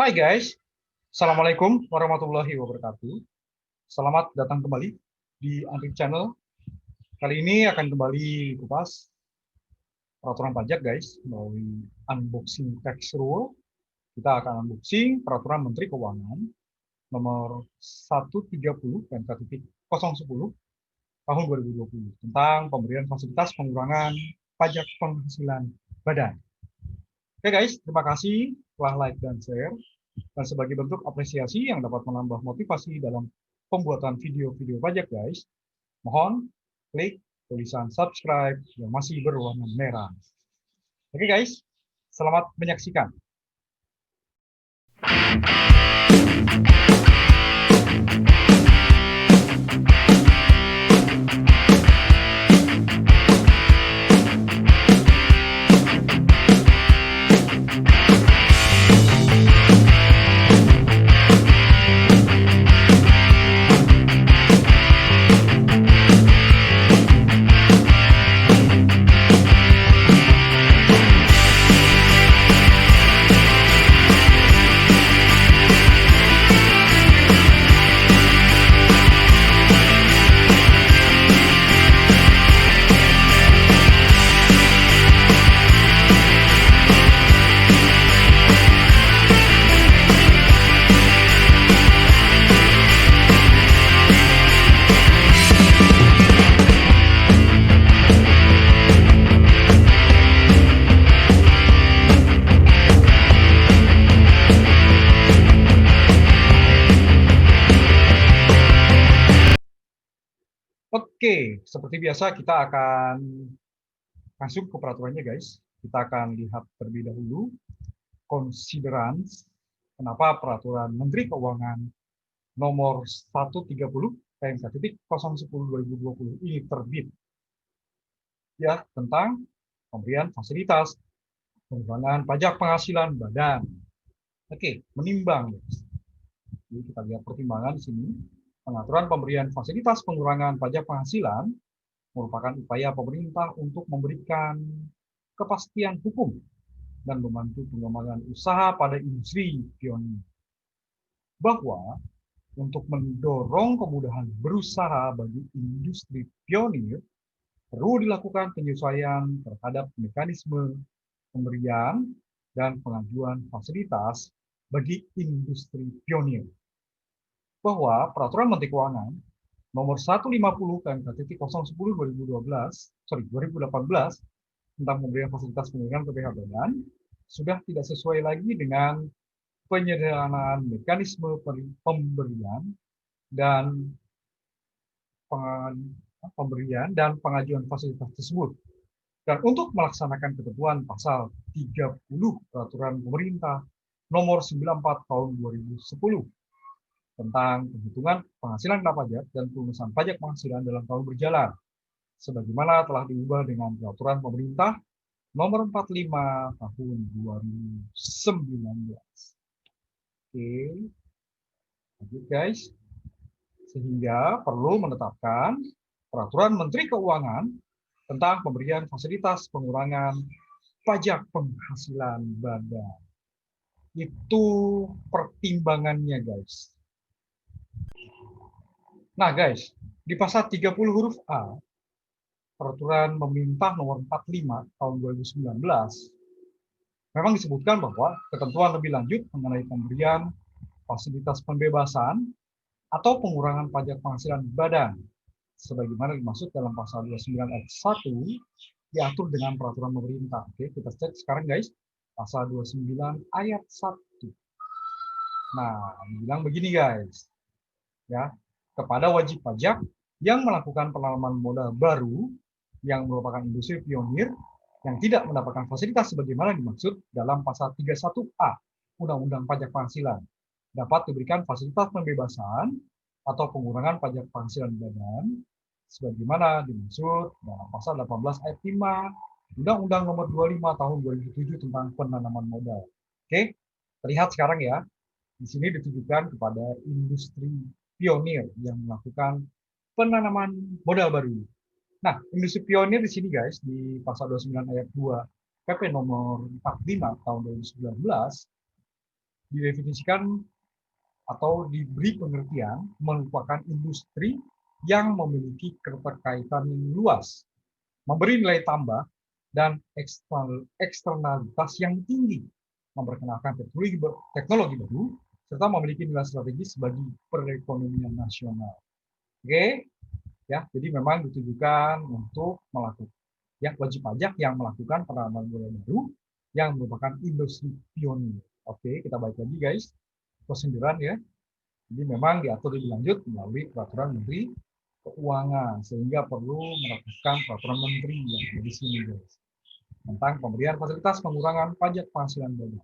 Hai guys, Assalamualaikum warahmatullahi wabarakatuh. Selamat datang kembali di Andrik Channel. Kali ini akan kembali kupas peraturan pajak guys, melalui unboxing tax rule. Kita akan unboxing peraturan Menteri Keuangan nomor 130 PMK.010 tahun 2020 tentang pemberian fasilitas pengurangan pajak penghasilan badan. Oke guys, terima kasih telah like dan share. Dan sebagai bentuk apresiasi yang dapat menambah motivasi dalam pembuatan video-video pajak guys, mohon klik tulisan subscribe yang masih berwarna merah. Oke guys, selamat menyaksikan. Oke, seperti biasa kita akan masuk ke peraturannya guys. Kita akan lihat terlebih dahulu considerance kenapa peraturan Menteri Keuangan nomor 130 PMK.010 2020 ini terbit. Ya, tentang pemberian fasilitas pengurangan pajak penghasilan badan. Oke, menimbang guys. Jadi kita lihat pertimbangan di sini. Pengaturan pemberian fasilitas pengurangan pajak penghasilan merupakan upaya pemerintah untuk memberikan kepastian hukum dan membantu pengembangan usaha pada industri pionir. Bahwa untuk mendorong kemudahan berusaha bagi industri pionir, perlu dilakukan penyesuaian terhadap mekanisme pemberian dan pengajuan fasilitas bagi industri pionir. Bahwa peraturan Menteri Keuangan nomor 150 PMK.010 2018 tentang pemberian fasilitas pengurangan PPh badan sudah tidak sesuai lagi dengan penyederhanaan mekanisme pemberian dan pengajuan fasilitas tersebut. Dan untuk melaksanakan ketentuan pasal 30 peraturan pemerintah nomor 94 tahun 2010 tentang penghitungan penghasilan kena pajak dan pelunasan pajak penghasilan dalam tahun berjalan, sebagaimana telah diubah dengan peraturan pemerintah nomor 45 tahun 2019. Oke, lanjut guys. Sehingga perlu menetapkan peraturan Menteri Keuangan tentang pemberian fasilitas pengurangan pajak penghasilan badan. Itu pertimbangannya guys. Nah guys, di pasal 30 huruf A, peraturan pemerintah nomor 45 tahun 2019, memang disebutkan bahwa ketentuan lebih lanjut mengenai pemberian fasilitas pembebasan atau pengurangan pajak penghasilan badan, sebagaimana dimaksud dalam pasal 29 ayat 1, diatur dengan peraturan pemerintah. Oke, kita cek sekarang guys, pasal 29 ayat 1. Nah, dibilang begini guys, ya, kepada wajib pajak yang melakukan penanaman modal baru yang merupakan industri pionir yang tidak mendapatkan fasilitas sebagaimana dimaksud dalam pasal 31A Undang-Undang Pajak Penghasilan dapat diberikan fasilitas pembebasan atau pengurangan pajak penghasilan badan sebagaimana dimaksud dalam pasal 18 ayat 5 Undang-Undang Nomor 25 Tahun 2007 tentang penanaman modal. Oke, terlihat sekarang ya, di sini ditujukan kepada industri pionir yang melakukan penanaman modal baru. Nah, industri pionir di sini guys, di pasal 29 ayat 2 PP nomor 45 tahun 2019, didefinisikan atau diberi pengertian merupakan industri yang memiliki keterkaitan yang luas, memberi nilai tambah dan eksternalitas yang tinggi, memperkenalkan teknologi baru, serta memiliki nilai strategis bagi perekonomian nasional. Oke, ya, jadi memang ditujukan untuk melakukan wajib pajak yang melakukan penanaman modal baru yang merupakan industri pionir. Oke, kita balik lagi guys, proseduran ya. Jadi memang diatur lebih lanjut melalui peraturan Menteri Keuangan, sehingga perlu melakukan peraturan Menteri yang ada di sini guys, tentang pemberian fasilitas pengurangan pajak penghasilan daerah.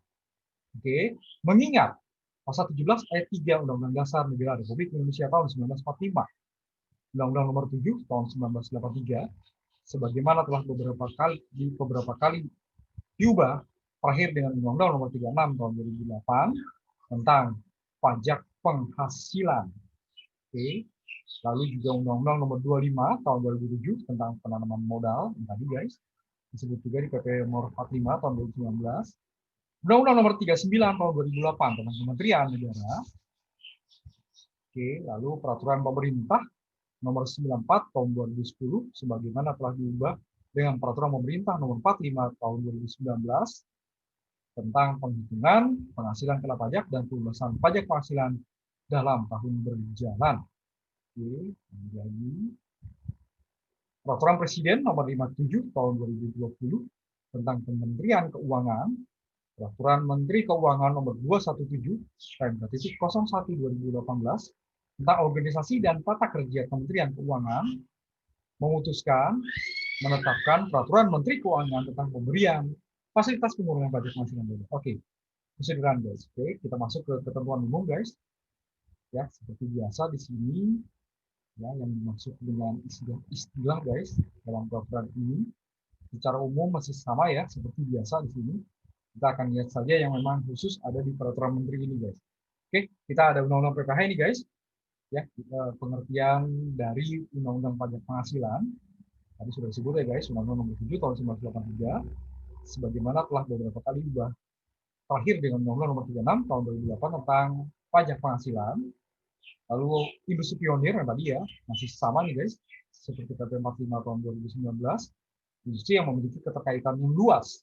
Oke, mengingat pasal 17 ayat 3 Undang-Undang Dasar Negara Republik Indonesia tahun 1945, Undang-Undang Nomor 7 tahun 1983, sebagaimana telah beberapa kali diubah, terakhir dengan Undang-Undang Nomor 36 tahun 2008 tentang pajak penghasilan. Oke. Lalu juga Undang-Undang Nomor 25 tahun 2007 tentang penanaman modal, tadi guys, disebut juga di PP Nomor 45 tahun 2019. Undang-Undang Nomor 39 tahun 2008 tentang Kementerian Negara. Oke, lalu peraturan pemerintah Nomor 94 tahun 2010 sebagaimana telah diubah dengan peraturan pemerintah Nomor 45 tahun 2019 tentang penghitungan penghasilan kena pajak dan pelunasan pajak penghasilan dalam tahun berjalan. Oke, lagi. Peraturan Presiden Nomor 57 tahun 2020 tentang Kementerian Keuangan, Peraturan Menteri Keuangan Nomor 217/01/2018 tentang organisasi dan tata kerja Kementerian Keuangan memutuskan menetapkan Peraturan Menteri Keuangan tentang pemberian fasilitas pengurangan pajak penghasilan daerah. Oke, proseduran guys. Oke, kita masuk ke ketentuan umum guys. Ya, seperti biasa di sini ya, yang dimaksud dengan istilah guys dalam peraturan ini secara umum masih sama ya, seperti biasa di sini. Kita akan lihat saja yang memang khusus ada di peraturan menteri ini guys. Oke, kita ada undang-undang PPh ini guys. Ya, pengertian dari undang-undang pajak penghasilan. Tadi sudah disebut ya guys, Undang-Undang Nomor 7 tahun 1983 sebagaimana telah beberapa kali diubah. Terakhir dengan Undang-Undang Nomor 36 tahun 2008 tentang pajak penghasilan. Lalu industri pionir yang tadi ya, masih sama nih guys, seperti PP 45 tahun 2019, industri yang memiliki keterkaitan yang luas,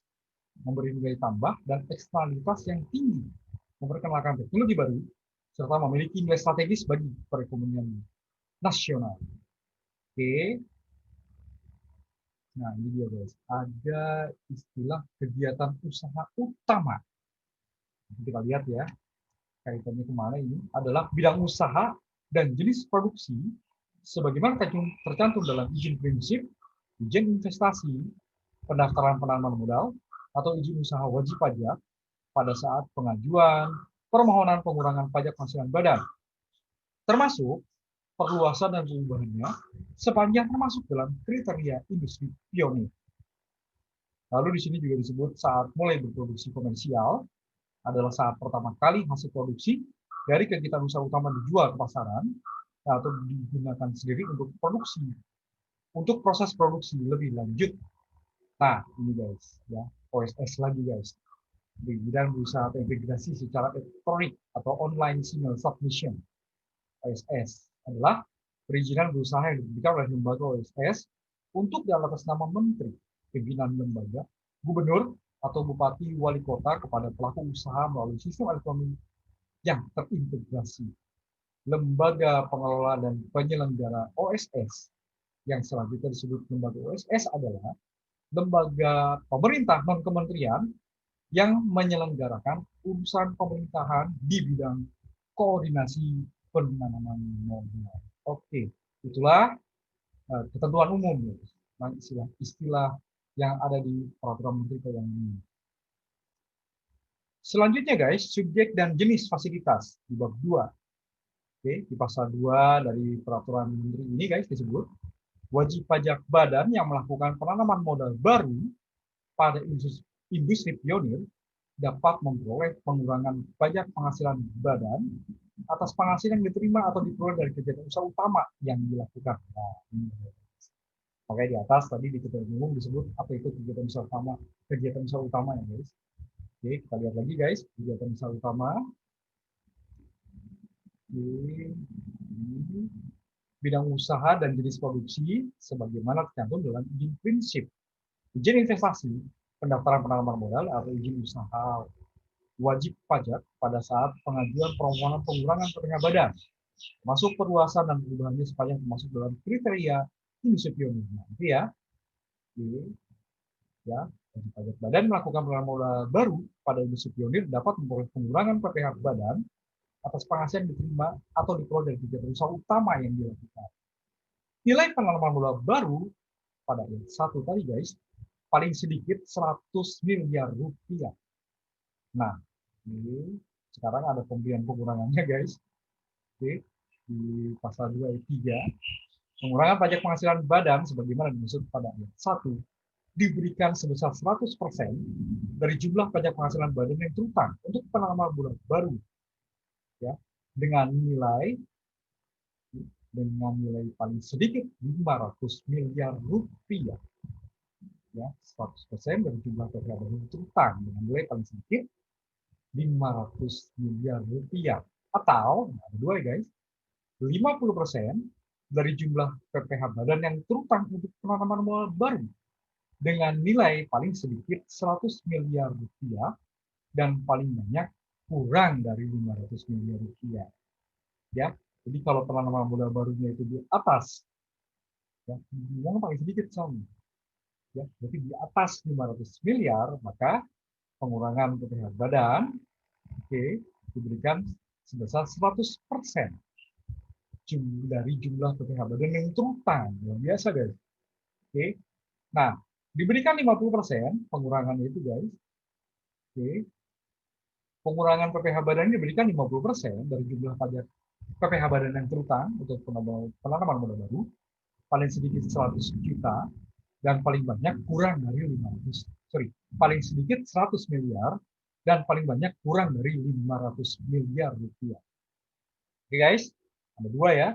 memberi nilai tambah dan eksternalitas yang tinggi, memperkenalkan teknologi baru, serta memiliki nilai strategis bagi perekonomian nasional. Oke. Nah, ini dia guys. Ada istilah kegiatan usaha utama. Kita lihat ya, kaitannya kemana ini, adalah bidang usaha dan jenis produksi, sebagaimana tercantum dalam izin prinsip, izin investasi, pendaftaran penanaman modal, atau izin usaha wajib pajak pada saat pengajuan permohonan pengurangan pajak penghasilan badan, termasuk perluasan dan perubahannya sepanjang termasuk dalam kriteria industri pionir. Lalu di sini juga disebut saat mulai berproduksi komersial adalah saat pertama kali hasil produksi dari kegiatan usaha utama dijual ke pasaran atau digunakan sendiri untuk produksi, untuk proses produksi lebih lanjut. Nah, ini guys, ya OSS lagi guys. Di bidang berusaha terintegrasi secara elektronik atau online signal submission. OSS adalah perizinan berusaha yang diberikan oleh lembaga OSS untuk atas nama menteri, pimpinan lembaga, gubernur, atau bupati wali kota kepada pelaku usaha melalui sistem elektronik yang terintegrasi. Lembaga pengelola dan penyelenggara OSS yang selanjutnya disebut lembaga OSS adalah lembaga pemerintah non-kementerian yang menyelenggarakan urusan pemerintahan di bidang koordinasi penanaman modal. Oke, itulah ketentuan umum, istilah yang ada di peraturan menteri keuangan ini. Selanjutnya guys, subjek dan jenis fasilitas di bab 2. Oke, di pasal 2 dari peraturan menteri ini guys disebut wajib pajak badan yang melakukan penanaman modal baru pada industri pionir dapat memperoleh pengurangan pajak penghasilan badan atas penghasilan yang diterima atau diperoleh dari kegiatan usaha utama yang dilakukan. Nah, makanya di atas tadi di ketentuan umum disebut apa itu kegiatan usaha utama ya guys. Oke, kita lihat lagi guys, kegiatan usaha utama. Oke, ini bidang usaha dan jenis produksi sebagaimana tercantum dalam izin prinsip. Izin investasi, pendaftaran penanaman modal atau izin usaha wajib pajak pada saat pengajuan permohonan pengurangan PPh badan, masuk perluasan dan perubahannya sepanjang termasuk dalam kriteria industri pionir. Nanti ya, ya, wajib pajak badan melakukan penanaman modal baru pada industri pionir dapat memperoleh pengurangan PPh badan atas penghasilan yang diterima atau diperoleh dari kegiatan usaha utama yang dilakukan. Nilai penanaman modal baru pada ayat 1 tadi guys, paling sedikit 100 miliar rupiah. Nah, ini sekarang ada pemberian pengurangannya guys. Oke, di pasal 2 ayat 3, pengurangan pajak penghasilan badan sebagaimana dimaksud pada ayat 1 diberikan sebesar 100% dari jumlah pajak penghasilan badan yang terutang untuk penanaman modal baru ya dengan nilai paling sedikit 500 miliar rupiah ya 100% dari jumlah PPh badan yang terutang dengan nilai paling sedikit 500 miliar rupiah atau ada dua ya guys 50% dari jumlah PPh badan yang terutang untuk penanaman modal baru dengan nilai paling sedikit 100 miliar rupiah dan paling banyak kurang dari 500 miliar rupiah. Ya, jadi kalau penanaman modal barunya itu di atas, ya, yang paling sedikit sama. Ya, berarti di atas 500 miliar, maka pengurangan PPh badan, oke, diberikan sebesar 100% dari jumlah PPh badan yang terutang. Yang biasa, guys. Oke. Nah, diberikan 50% pengurangan itu, guys. Oke. Pengurangan PPh badan diberikan 50% dari jumlah pajak PPh badan yang terutang untuk penanaman modal baru, paling sedikit 100 juta, dan paling banyak kurang dari 500, paling sedikit 100 miliar, dan paling banyak kurang dari 500 miliar rupiah. Oke guys, ada dua ya.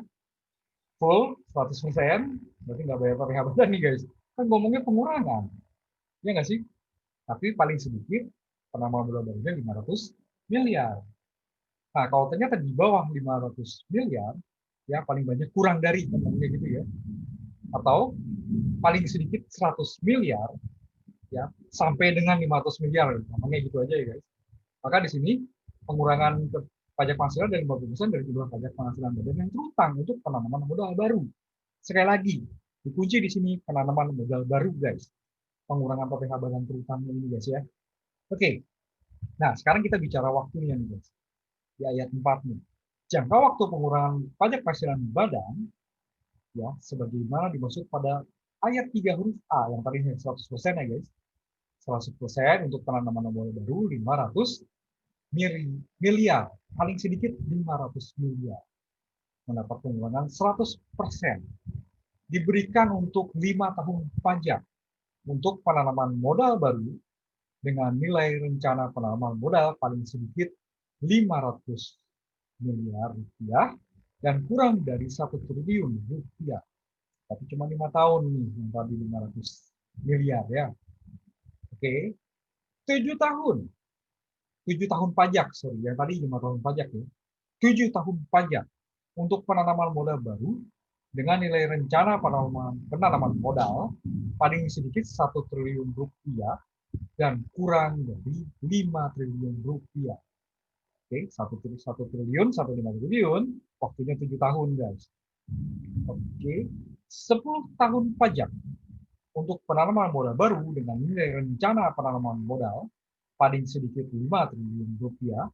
Full 100%, berarti nggak bayar PPh badan nih guys. Kan ngomongnya pengurangan, ya nggak sih? Tapi paling sedikit penanaman modal barunya 500 miliar. Nah, kalau ternyata di bawah 500 miliar, ya paling banyak kurang dari, ngomongnya gitu ya. Atau paling sedikit 100 miliar, ya sampai dengan 500 miliar, namanya gitu aja ya guys. Maka di sini pengurangan pajak penghasilan dari 50% dari jumlah pajak penghasilan badan yang terutang untuk penanaman modal baru. Sekali lagi, dikunci di sini penanaman modal baru guys. Pengurangan PPh badan terutang ini guys ya. Oke. Nah, sekarang kita bicara waktunya nih guys. Di ayat 4 nih. Jangka waktu pengurangan pajak penghasilan badan ya sebagaimana dimaksud pada ayat 3 huruf A yang tadi 100% ya guys. 100% untuk penanaman modal baru 500 miliar, paling sedikit 500 miliar. Mendapat pengurangan 100%. Diberikan untuk 5 tahun pajak untuk penanaman modal baru dengan nilai rencana penanaman modal paling sedikit 500 miliar rupiah dan kurang dari 1 triliun rupiah. Tapi cuma 5 tahun nih yang tadi 500 miliar ya. Oke. 7 tahun. 7 tahun pajak, sorry, yang tadi 5 tahun pajak ya. 7 tahun pajak untuk penanaman modal baru dengan nilai rencana penanaman modal paling sedikit 1 triliun rupiah dan kurang dari 5 triliun rupiah. Oke, 1 triliun sampai 5 triliun, waktunya 7 tahun guys. Oke, 10 tahun pajak untuk penanaman modal baru dengan nilai rencana penanaman modal paling sedikit 5 triliun rupiah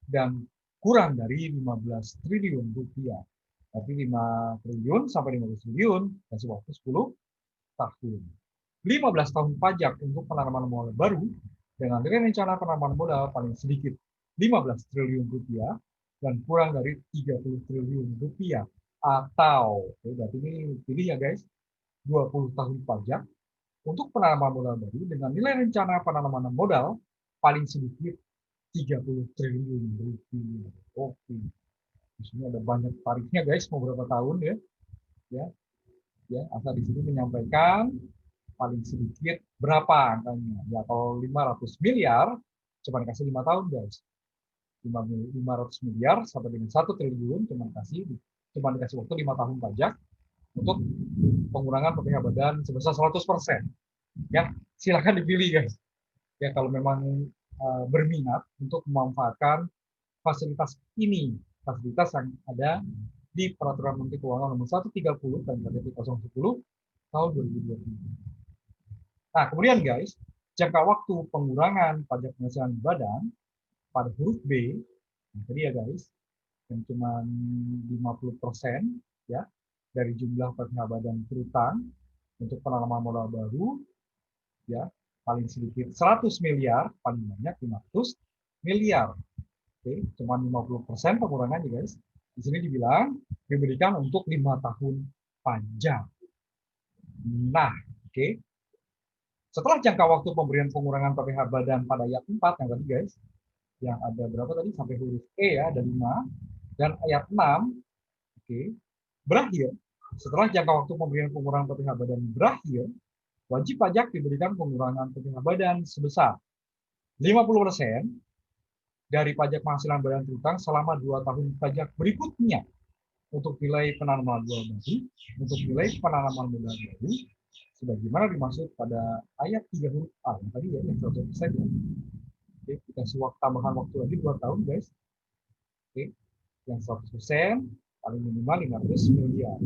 dan kurang dari 15 triliun rupiah. Berarti 5 triliun sampai 15 triliun, kasih waktu 10 tahun. 15 tahun pajak untuk penanaman modal baru dengan rencana penanaman modal paling sedikit 15 triliun rupiah dan kurang dari 30 triliun rupiah. Atau, berarti ini pilih ya guys, 20 tahun pajak untuk penanaman modal baru dengan nilai rencana penanaman modal paling sedikit 30 triliun rupiah. Oke. Di sini ada banyak tarifnya guys, mau berapa tahun ya. Ya, asal di sini menyampaikan paling sedikit berapa angkanya. Ya, kalau 500 miliar cuma dikasih 5 tahun guys. 500 miliar sampai dengan 1 triliun cuma dikasih waktu 5 tahun pajak untuk pengurangan PPh badan sebesar 100%. Ya, silakan dipilih guys. Ya kalau memang berminat untuk memanfaatkan fasilitas ini, fasilitas yang ada di Peraturan Menteri Keuangan Nomor 130 dan KTP 010 tahun 2020. Nah, kemudian guys, jangka waktu pengurangan pajak penghasilan badan pada huruf B, tadi ya guys, yang cuma 50% ya dari jumlah PPh badan berutang untuk penanaman modal baru, ya paling sedikit 100 miliar, paling banyak 500 miliar. Oke, cuma 50% pengurangannya guys. Di sini dibilang diberikan untuk 5 tahun panjang. Nah, oke. Setelah jangka waktu pemberian pengurangan PPh badan pada ayat 4 yang tadi guys, yang ada berapa tadi sampai huruf E ya, ada 5, dan ayat 6, oke, berakhir. Setelah jangka waktu pemberian pengurangan PPh badan berakhir, wajib pajak diberikan pengurangan PPh badan sebesar 50% dari pajak penghasilan badan berutang selama 2 tahun pajak berikutnya untuk nilai penanaman modal baru, untuk nilai penanaman modal baru, sebagaimana dimaksud pada ayat 3 huruf A tadi ya, yang 100% ya. Oke, kita kasih tambahan waktu lagi 2 tahun guys. Oke, yang 100% paling minimal 500 miliar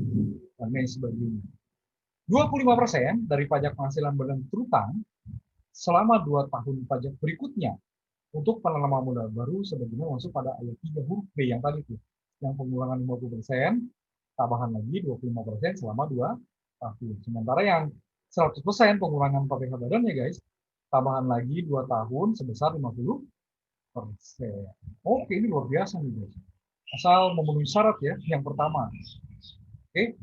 dan lain sebagainya. 25% dari pajak penghasilan badan berutang selama 2 tahun pajak berikutnya untuk penanaman modal baru sebagaimana masuk pada ayat 3 huruf B yang tadi tuh. Yang pengurangan 50%, tambahan lagi 25% selama 2 tahun. Sementara yang 100% pengurangan PPh badan ya guys, tambahan lagi 2 tahun sebesar 50%. Oke, ini luar biasa nih guys. Asal memenuhi syarat ya, yang pertama. Oke.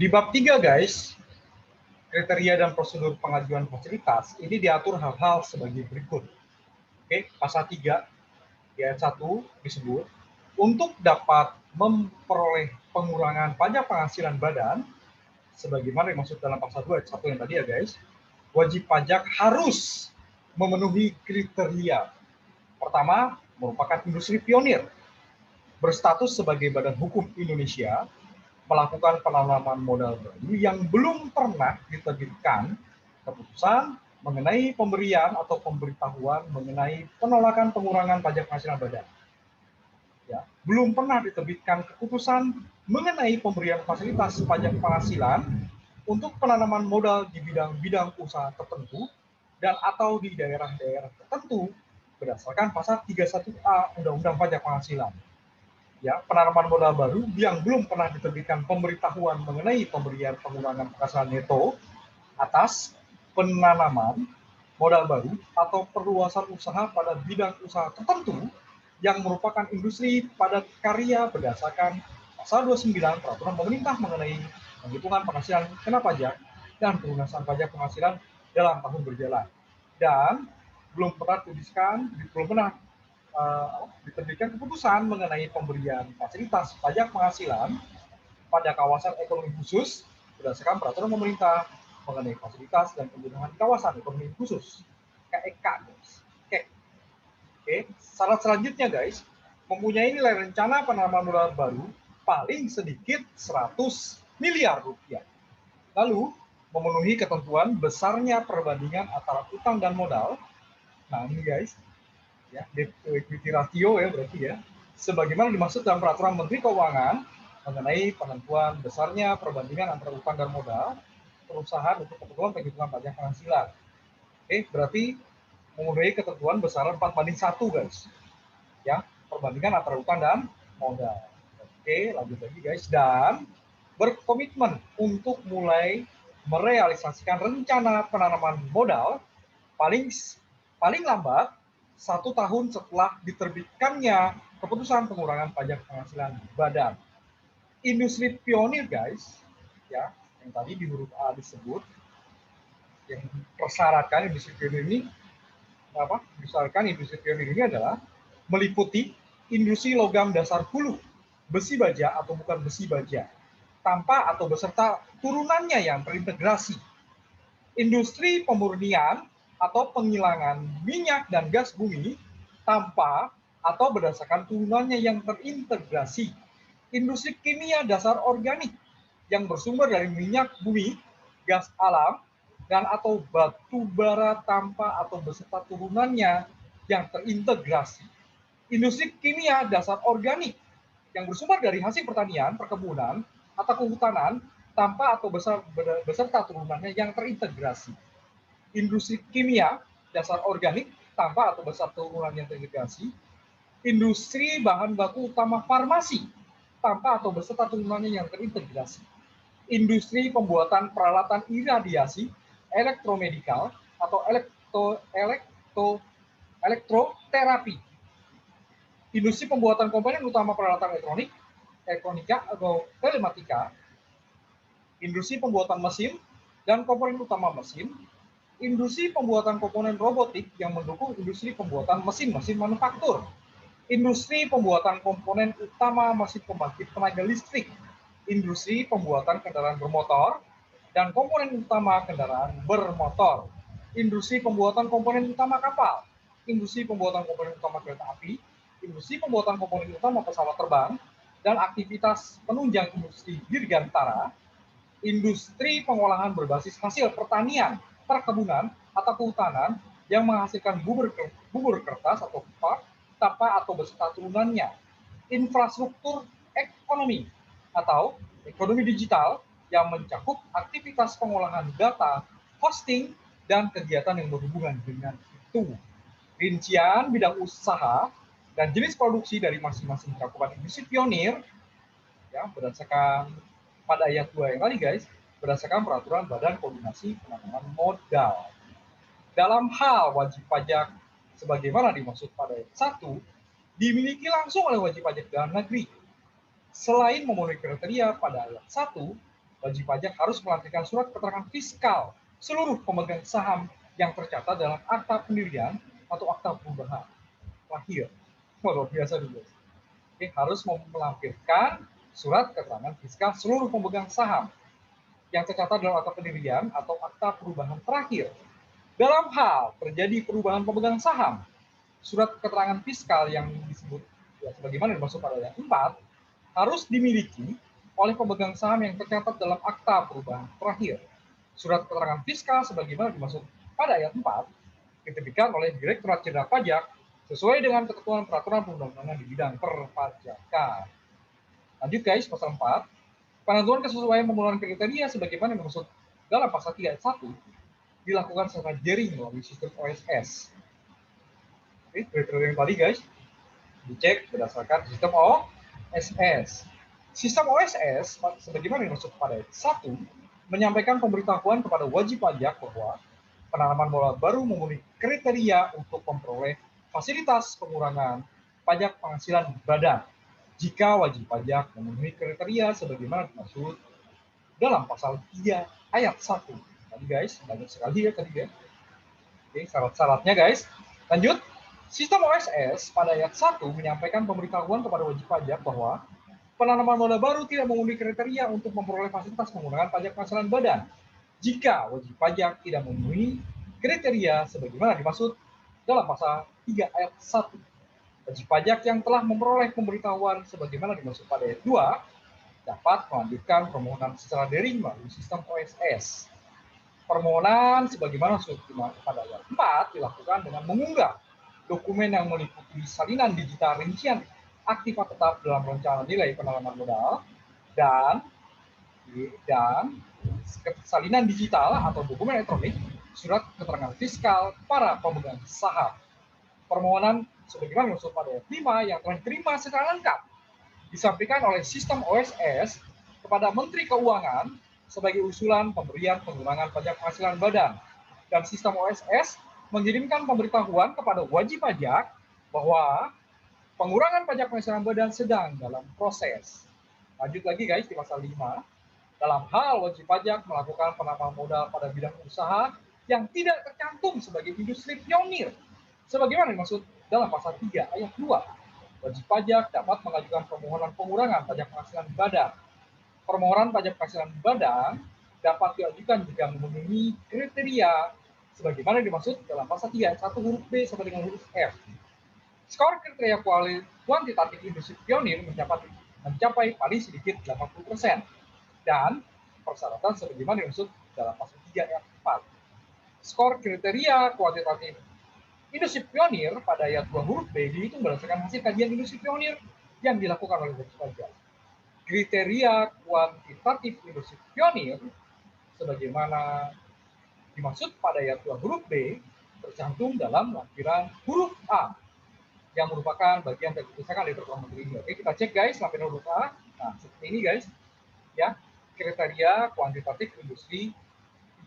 Di bab 3 guys, kriteria dan prosedur pengajuan fasilitas, ini diatur hal-hal sebagai berikut. Oke, pasal 3 di ayat 1 disebut, untuk dapat memperoleh pengurangan pajak penghasilan badan, sebagaimana dimaksud dalam pasal 2 ayat 1 yang tadi ya guys, wajib pajak harus memenuhi kriteria. Pertama, merupakan industri pionir, berstatus sebagai badan hukum Indonesia, melakukan penanaman modal baru yang belum pernah diterbitkan keputusan mengenai pemberian atau pemberitahuan mengenai penolakan pengurangan pajak penghasilan badan. Ya, belum pernah diterbitkan keputusan mengenai pemberian fasilitas pajak penghasilan untuk penanaman modal di bidang-bidang usaha tertentu dan atau di daerah-daerah tertentu berdasarkan pasal 31A Undang-Undang Pajak Penghasilan. Ya, penanaman modal baru yang belum pernah diterbitkan pemberitahuan mengenai pemberian pengurangan penghasilan neto atas penanaman modal baru atau perluasan usaha pada bidang usaha tertentu yang merupakan industri padat karya berdasarkan pasal 29 Peraturan Pemerintah mengenai penghitungan penghasilan kena pajak dan pelunasan pajak penghasilan dalam tahun berjalan. Dan belum pernah diterbitkan keputusan mengenai pemberian fasilitas pajak penghasilan pada kawasan ekonomi khusus berdasarkan peraturan pemerintah mengenai fasilitas dan penggunaan kawasan ekonomi khusus KEK guys. Oke. Syarat selanjutnya guys, mempunyai nilai rencana penanaman modal baru paling sedikit 100 miliar rupiah. Lalu memenuhi ketentuan besarnya perbandingan antara utang dan modal. Nah ini guys, ya, debt to equity ratio ya berarti ya, sebagaimana dimaksud dalam peraturan Menteri Keuangan mengenai penentuan besarnya perbandingan antara utang dan modal perusahaan untuk keperluan penghitungan pajak penghasilan. Oke, berarti memenuhi ketentuan besaran 4:1 guys. Ya, perbandingan antara utang dan modal. Oke, lanjut lagi guys, dan berkomitmen untuk mulai merealisasikan rencana penanaman modal paling lambat 1 tahun setelah diterbitkannya keputusan pengurangan pajak penghasilan badan. Industri pionir guys, ya, yang tadi di huruf A disebut, yang persyaratkan industri pionir ini Misalkan industri pionir ini adalah meliputi industri logam dasar hulu, besi baja atau bukan besi baja, tanpa atau beserta turunannya yang terintegrasi, industri pemurnian atau penghilangan minyak dan gas bumi tanpa atau berdasarkan turunannya yang terintegrasi. Industri kimia dasar organik yang bersumber dari minyak bumi, gas alam, dan atau batu bara tanpa atau beserta turunannya yang terintegrasi. Industri kimia dasar organik yang bersumber dari hasil pertanian, perkebunan, atau kehutanan tanpa atau beserta turunannya yang terintegrasi. Industri kimia dasar organik tanpa atau beserta turunan yang terintegrasi. Industri bahan baku utama farmasi tanpa atau beserta turunannya yang terintegrasi. Industri pembuatan peralatan iradiasi elektromedikal atau elektroterapi. Industri pembuatan komponen utama peralatan elektronika atau telematika. Industri pembuatan mesin dan komponen utama mesin. Industri pembuatan komponen robotik yang mendukung industri pembuatan mesin-mesin manufaktur. Industri pembuatan komponen utama mesin pembangkit tenaga listrik. Industri pembuatan kendaraan bermotor dan komponen utama kendaraan bermotor. Industri pembuatan komponen utama kapal. Industri pembuatan komponen utama kereta api. Industri pembuatan komponen utama pesawat terbang dan aktivitas penunjang industri dirgantara. Industri pengolahan berbasis hasil pertanian, perkebunan, atau kehutanan yang menghasilkan bubur kertas atau pulp tanpa atau beserta turunannya. Infrastruktur ekonomi atau ekonomi digital yang mencakup aktivitas pengolahan data, hosting, dan kegiatan yang berhubungan dengan itu. Rincian bidang usaha dan jenis produksi dari masing-masing cakupan industri pionir ya berdasarkan pada ayat 2 yang tadi guys, berdasarkan peraturan Badan Koordinasi Penanaman Modal. Dalam hal wajib pajak sebagaimana dimaksud pada ayat 1, dimiliki langsung oleh wajib pajak dalam negeri. Selain memenuhi kriteria pada ayat 1, wajib pajak harus melampirkan surat keterangan fiskal seluruh pemegang saham yang tercatat dalam akta pendirian atau akta perubahan lahir. Luar biasa juga. Oke, harus melampirkan surat keterangan fiskal seluruh pemegang saham yang tercatat dalam akta pendirian atau akta perubahan terakhir. Dalam hal terjadi perubahan pemegang saham, surat keterangan fiskal yang disebut ya, sebagaimana dimaksud pada ayat 4 harus dimiliki oleh pemegang saham yang tercatat dalam akta perubahan terakhir. Surat keterangan fiskal sebagaimana dimaksud pada ayat 4 diterbitkan oleh Direktorat Jenderal Pajak sesuai dengan ketentuan peraturan perundang-undangan di bidang perpajakan. Lanjut guys, pasal 4. Penentuan kesesuaian pemenuhan kriteria sebagaimana dimaksud dalam pasal 3 ayat 1 dilakukan secara daring melalui sistem OSS. Oke, kriteria yang tadi guys dicek berdasarkan sistem OSS. Sistem OSS sebagaimana dimaksud pada ayat 1 menyampaikan pemberitahuan kepada wajib pajak bahwa penanaman modal baru memenuhi kriteria untuk memperoleh fasilitas pengurangan pajak penghasilan badan jika wajib pajak memenuhi kriteria sebagaimana dimaksud dalam pasal 3 ayat 1. Tadi guys, banyak sekali ya tadi ya. Oke, syarat-syaratnya guys. Lanjut, sistem OSS pada ayat 1 menyampaikan pemberitahuan kepada wajib pajak bahwa penanaman modal baru tidak memenuhi kriteria untuk memperoleh fasilitas pengurangan pajak penghasilan badan jika wajib pajak tidak memenuhi kriteria sebagaimana dimaksud dalam pasal 3 ayat 1. Wajib pajak yang telah memperoleh pemberitahuan sebagaimana dimaksud pada ayat 2 dapat melanjutkan permohonan secara daring melalui sistem OSS. Permohonan sebagaimana dimaksud pada ayat 4 dilakukan dengan mengunggah dokumen yang meliputi salinan digital rincian aktiva tetap dalam rencana nilai penanaman modal dan salinan digital atau dokumen elektronik surat keterangan fiskal para pemegang saham. Permohonan sebagaimana dimaksud pada ayat 5 yang telah diterima secara lengkap disampaikan oleh sistem OSS kepada Menteri Keuangan sebagai usulan pemberian pengurangan pajak penghasilan badan, dan sistem OSS mengirimkan pemberitahuan kepada wajib pajak bahwa pengurangan pajak penghasilan badan sedang dalam proses. Lanjut lagi guys di pasal 5. Dalam hal wajib pajak melakukan penanaman modal pada bidang usaha yang tidak tercantum sebagai industri pionir sebagaimana dimaksud dalam pasal 3 ayat 2, wajib pajak dapat mengajukan permohonan pengurangan pajak penghasilan badan. Permohonan pajak penghasilan badan dapat diajukan jika memenuhi kriteria sebagaimana dimaksud dalam pasal 3 ayat 1 huruf B sampai dengan huruf F. Skor kriteria kuantitatif industri pionir mencapai paling sedikit 80%, dan persyaratan sebagaimana dimaksud dalam pasal 3 ayat 4. Skor kriteria kuantitatif industri pionir pada ayat 2 huruf B dihitung berdasarkan hasil kajian industri pionir yang dilakukan oleh wajib pajak. Kriteria kuantitatif industri pionir sebagaimana dimaksud pada ayat 2 huruf B tercantum dalam lampiran huruf A yang merupakan bagian dari kebijakan dari Perdana Menteri ini. Oke, kita cek guys lampiran huruf A. Nah, seperti ini guys. Ya, kriteria kuantitatif industri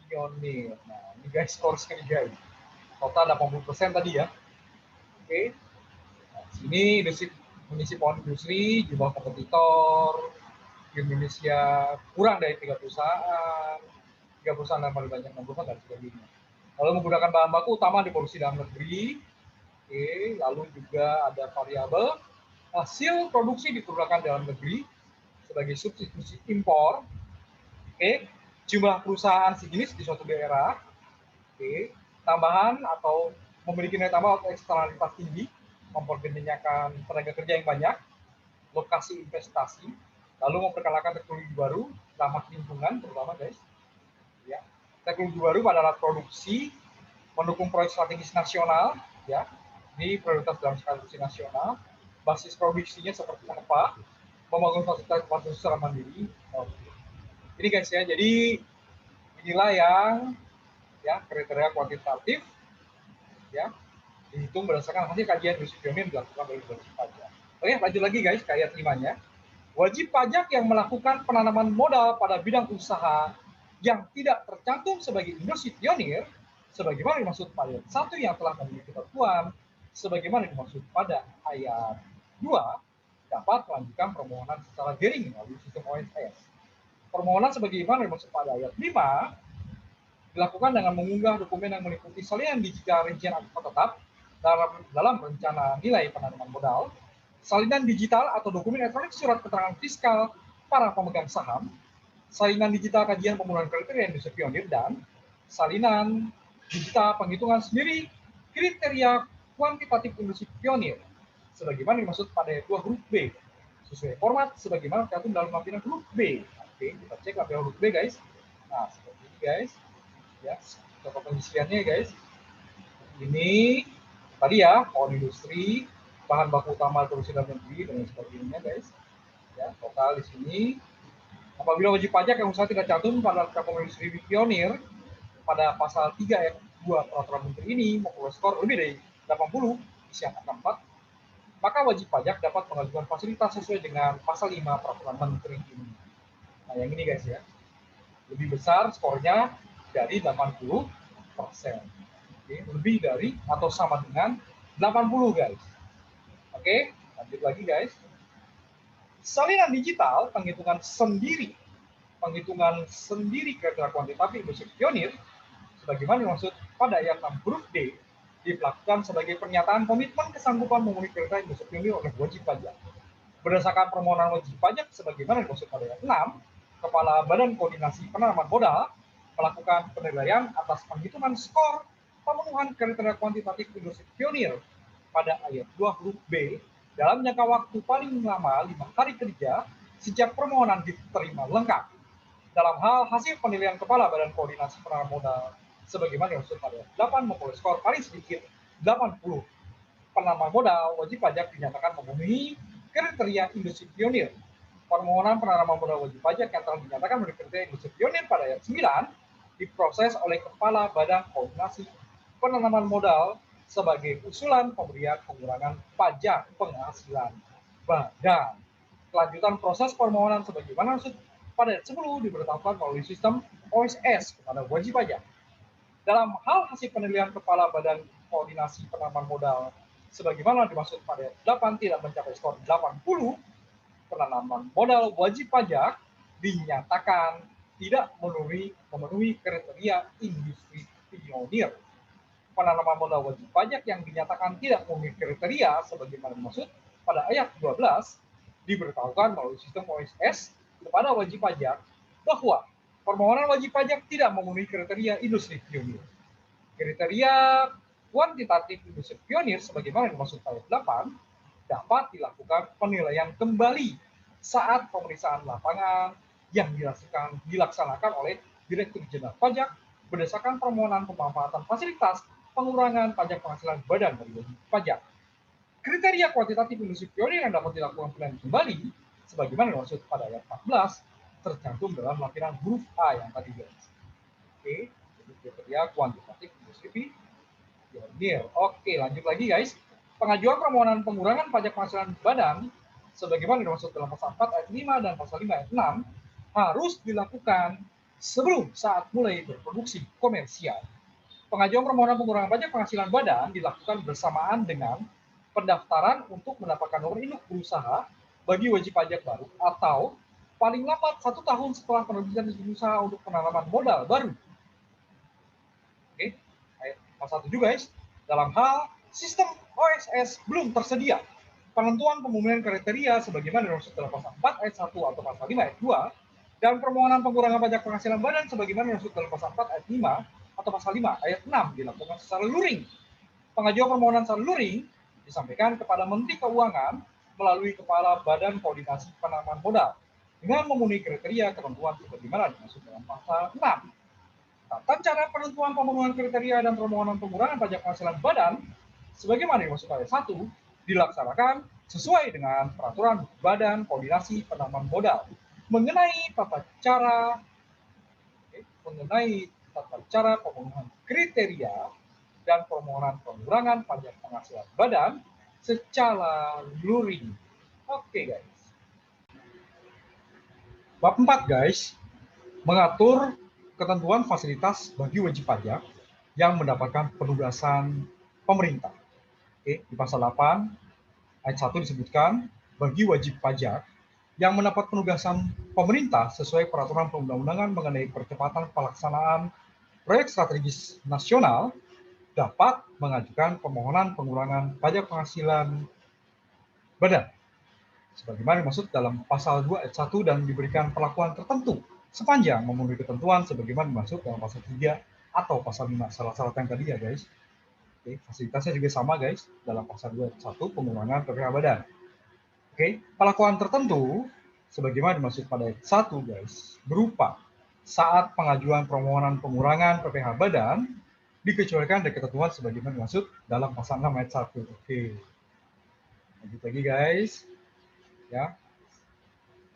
pionir. Nah, ini guys skornya nih guys. Total 80% tadi ya. Oke. Nah, sini mengisi pohon industri, jumlah kompetitor di Indonesia kurang dari 3 perusahaan yang paling banyak membutuhkan dan sebagainya. Lalu menggunakan bahan baku utama diproduksi dalam negeri. Oke, lalu juga ada variabel hasil produksi diperlukan dalam negeri sebagai substitusi impor. Oke, jumlah perusahaan sejenis di suatu daerah. Oke, tambahan atau memiliki nilai tambah atau eksternalitas tinggi, memperkenalkan tenaga kerja yang banyak, lokasi investasi, lalu memperkenalkan teknologi baru, ramah lingkungan terutama guys. Ya, teknologi baru pada alat produksi, mendukung proyek strategis nasional, ya, ini prioritas dalam skala produksi nasional, basis produksinya seperti apa, membangun fasilitas secara mandiri. Ini guys ya, jadi inilah yang ya kriteria kuantitatif ya dihitung berdasarkan hasil kajian industri pionir dilakukan oleh wajib pajak. Oke, lanjut lagi guys ke ayat 5-nya. Wajib pajak yang melakukan penanaman modal pada bidang usaha yang tidak tercantum sebagai industri pionir sebagaimana dimaksud pada ayat 1 yang telah memiliki ketentuan sebagaimana dimaksud pada ayat 2 dapat melanjutkan permohonan secara daring melalui sistem OSS. Permohonan sebagaimana dimaksud pada ayat 5 dilakukan dengan mengunggah dokumen yang meliputi salinan digital rincian atau tetap dalam rencana nilai penanaman modal, salinan digital atau dokumen elektronik surat keterangan fiskal para pemegang saham, salinan digital kajian pembunuhan kriteria industri pionir, dan salinan digital penghitungan sendiri kriteria kuantitatif industri pionir sebagaimana dimaksud pada ayat 2 huruf B sesuai format sebagaimana tercantum dalam lampiran huruf B. Oke, kita cek lampiran huruf B guys. Nah, seperti ini guys. Ya, contoh pengisiannya guys. Ini tadi ya, pohon industri, bahan baku utama produksi dalam negeri dan sebagainya guys. Ya, total di sini. Apabila wajib pajak yang usaha tidak cantum pada kapal industri pionir pada pasal 3 ayat 2 peraturan menteri ini memperoleh skor lebih dari 80 isi angka 4, maka wajib pajak dapat mengajukan fasilitas sesuai dengan pasal 5 peraturan menteri ini. Nah, yang ini guys ya. Lebih besar skornya dari 80%. Oke, lebih dari atau sama dengan 80 guys. Oke, lanjut lagi guys. Salinan digital penghitungan sendiri kriteria kuantitatif industri pionir sebagaimana dimaksud pada ayat 6 huruf D dilakukan sebagai pernyataan komitmen kesanggupan memenuhi kriteria industri pionir oleh wajib pajak. Berdasarkan permohonan wajib pajak sebagaimana dimaksud pada ayat 6, Kepala Badan Koordinasi Penanaman Modal melakukan penilaian atas penghitungan skor pemenuhan kriteria kuantitatif industri pionir pada ayat 2 huruf B dalam jangka waktu paling lama 5 hari kerja sejak permohonan diterima lengkap. Dalam hal hasil penilaian Kepala Badan Koordinasi Penanaman Modal sebagaimana dimaksud pada ayat 8 memperoleh skor paling sedikit 80. Penanaman modal wajib pajak dinyatakan memenuhi kriteria industri pionir. Permohonan penanaman modal wajib pajak yang telah dinyatakan memenuhi kriteria industri pionir pada ayat 9 diproses oleh Kepala Badan Koordinasi Penanaman Modal sebagai usulan pemberian pengurangan pajak penghasilan badan. Kelanjutan proses permohonan sebagaimana maksud pada ayat 10 diberitahukan melalui sistem OSS kepada wajib pajak. Dalam hal hasil penilaian Kepala Badan Koordinasi Penanaman Modal sebagaimana dimaksud pada ayat 8 tidak mencapai skor 80, penanaman modal wajib pajak dinyatakan tidak memenuhi kriteria industri pionir. Penanaman modal wajib pajak yang dinyatakan tidak memenuhi kriteria sebagaimana dimaksud pada ayat 12 diberitahukan melalui sistem OSS kepada wajib pajak bahwa permohonan wajib pajak tidak memenuhi kriteria industri pionir. Kriteria kuantitatif industri pionir sebagaimana dimaksud ayat 8 dapat dilakukan penilaian kembali saat pemeriksaan lapangan yang dilaksanakan oleh Direktur Jenderal Pajak berdasarkan permohonan pemanfaatan fasilitas pengurangan pajak penghasilan badan dari wajib pajak. Kriteria kuantitatif industri pionir yang dapat dilakukan penilaian kembali sebagaimana dimaksud pada ayat 14 tercantum dalam lampiran huruf A yang tadi guys. Oke, kriteria kuantitatif industri pionir. Oke, lanjut lagi guys. Pengajuan permohonan pengurangan pajak penghasilan badan sebagaimana dimaksud dalam pasal 4 ayat 5 dan pasal 5 ayat 6 harus dilakukan sebelum saat mulai berproduksi komersial. Pengajuan permohonan pengurangan pajak penghasilan badan dilakukan bersamaan dengan pendaftaran untuk mendapatkan nomor induk berusaha bagi wajib pajak baru atau paling lambat 1 tahun setelah penerbitan izin usaha untuk penanaman modal baru. Oke, ayat pasal 7 guys. Dalam hal sistem OSS belum tersedia, penentuan pemilihan kriteria sebagaimana dimaksud dalam pasal 4 ayat 1 atau pasal 5 ayat 2 dan permohonan pengurangan pajak penghasilan badan sebagaimana dimaksud dalam pasal 4 ayat 5 atau pasal 5 ayat 6 dilakukan secara luring. Pengajuan permohonan secara luring disampaikan kepada Menteri Keuangan melalui Kepala Badan Koordinasi Penanaman Modal dengan memenuhi kriteria ketentuan sebagaimana dimaksud dalam pasal 6. Tata cara penentuan pemenuhan kriteria dan permohonan pengurangan pajak penghasilan badan sebagaimana dimaksud ayat 1 dilaksanakan sesuai dengan peraturan Badan Koordinasi Penanaman Modal mengenai tata cara pemenuhan kriteria dan permohonan pengurangan pajak penghasilan badan secara luring. Oke guys. Bab 4 guys mengatur ketentuan fasilitas bagi wajib pajak yang mendapatkan penugasan pemerintah. Oke, di pasal 8 ayat 1 disebutkan bagi wajib pajak yang mendapat penugasan pemerintah sesuai peraturan perundang-undangan mengenai percepatan pelaksanaan proyek strategis nasional dapat mengajukan permohonan pengurangan pajak penghasilan badan sebagaimana dimaksud dalam pasal 2 ayat 1 dan diberikan perlakuan tertentu sepanjang memenuhi ketentuan sebagaimana dimaksud dalam pasal 3 atau pasal 5 salah satu yang tadi ya guys. Oke, fasilitasnya juga sama guys dalam pasal 2 ayat 1 pengurangan PPh badan. Oke, perlakuan tertentu sebagaimana dimaksud pada ayat 1 guys berupa saat pengajuan permohonan pengurangan PPh badan dikecualikan dari ketentuan sebagaimana dimaksud dalam pasal 6 ayat 1. Oke. Lanjut lagi guys. Ya,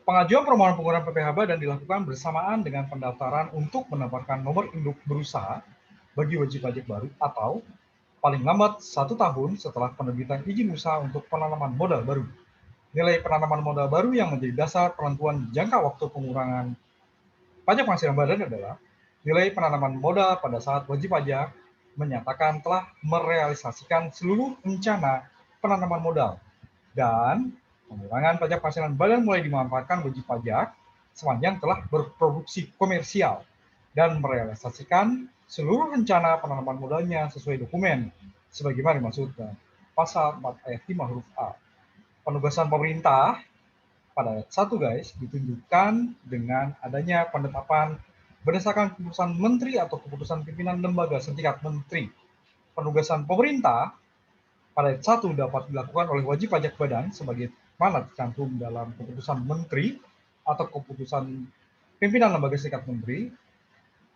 pengajuan permohonan pengurangan PPh badan dilakukan bersamaan dengan pendaftaran untuk mendapatkan nomor induk berusaha bagi wajib pajak baru atau paling lambat 1 tahun setelah penerbitan izin usaha untuk penanaman modal baru. Nilai penanaman modal baru yang menjadi dasar penentuan jangka waktu pengurangan pajak penghasilan badan adalah nilai penanaman modal pada saat wajib pajak menyatakan telah merealisasikan seluruh rencana penanaman modal dan pengurangan pajak penghasilan badan mulai dimanfaatkan wajib pajak sepanjang telah berproduksi komersial dan merealisasikan seluruh rencana penanaman modalnya sesuai dokumen sebagaimana dimaksud pasal 4 ayat 5 huruf A. Penugasan pemerintah pada ayat 1 guys ditunjukkan dengan adanya penetapan berdasarkan keputusan menteri atau keputusan pimpinan lembaga setingkat menteri. Penugasan pemerintah pada ayat 1 dapat dilakukan oleh wajib pajak badan sebagaimana tercantum dalam keputusan menteri atau keputusan pimpinan lembaga setingkat menteri.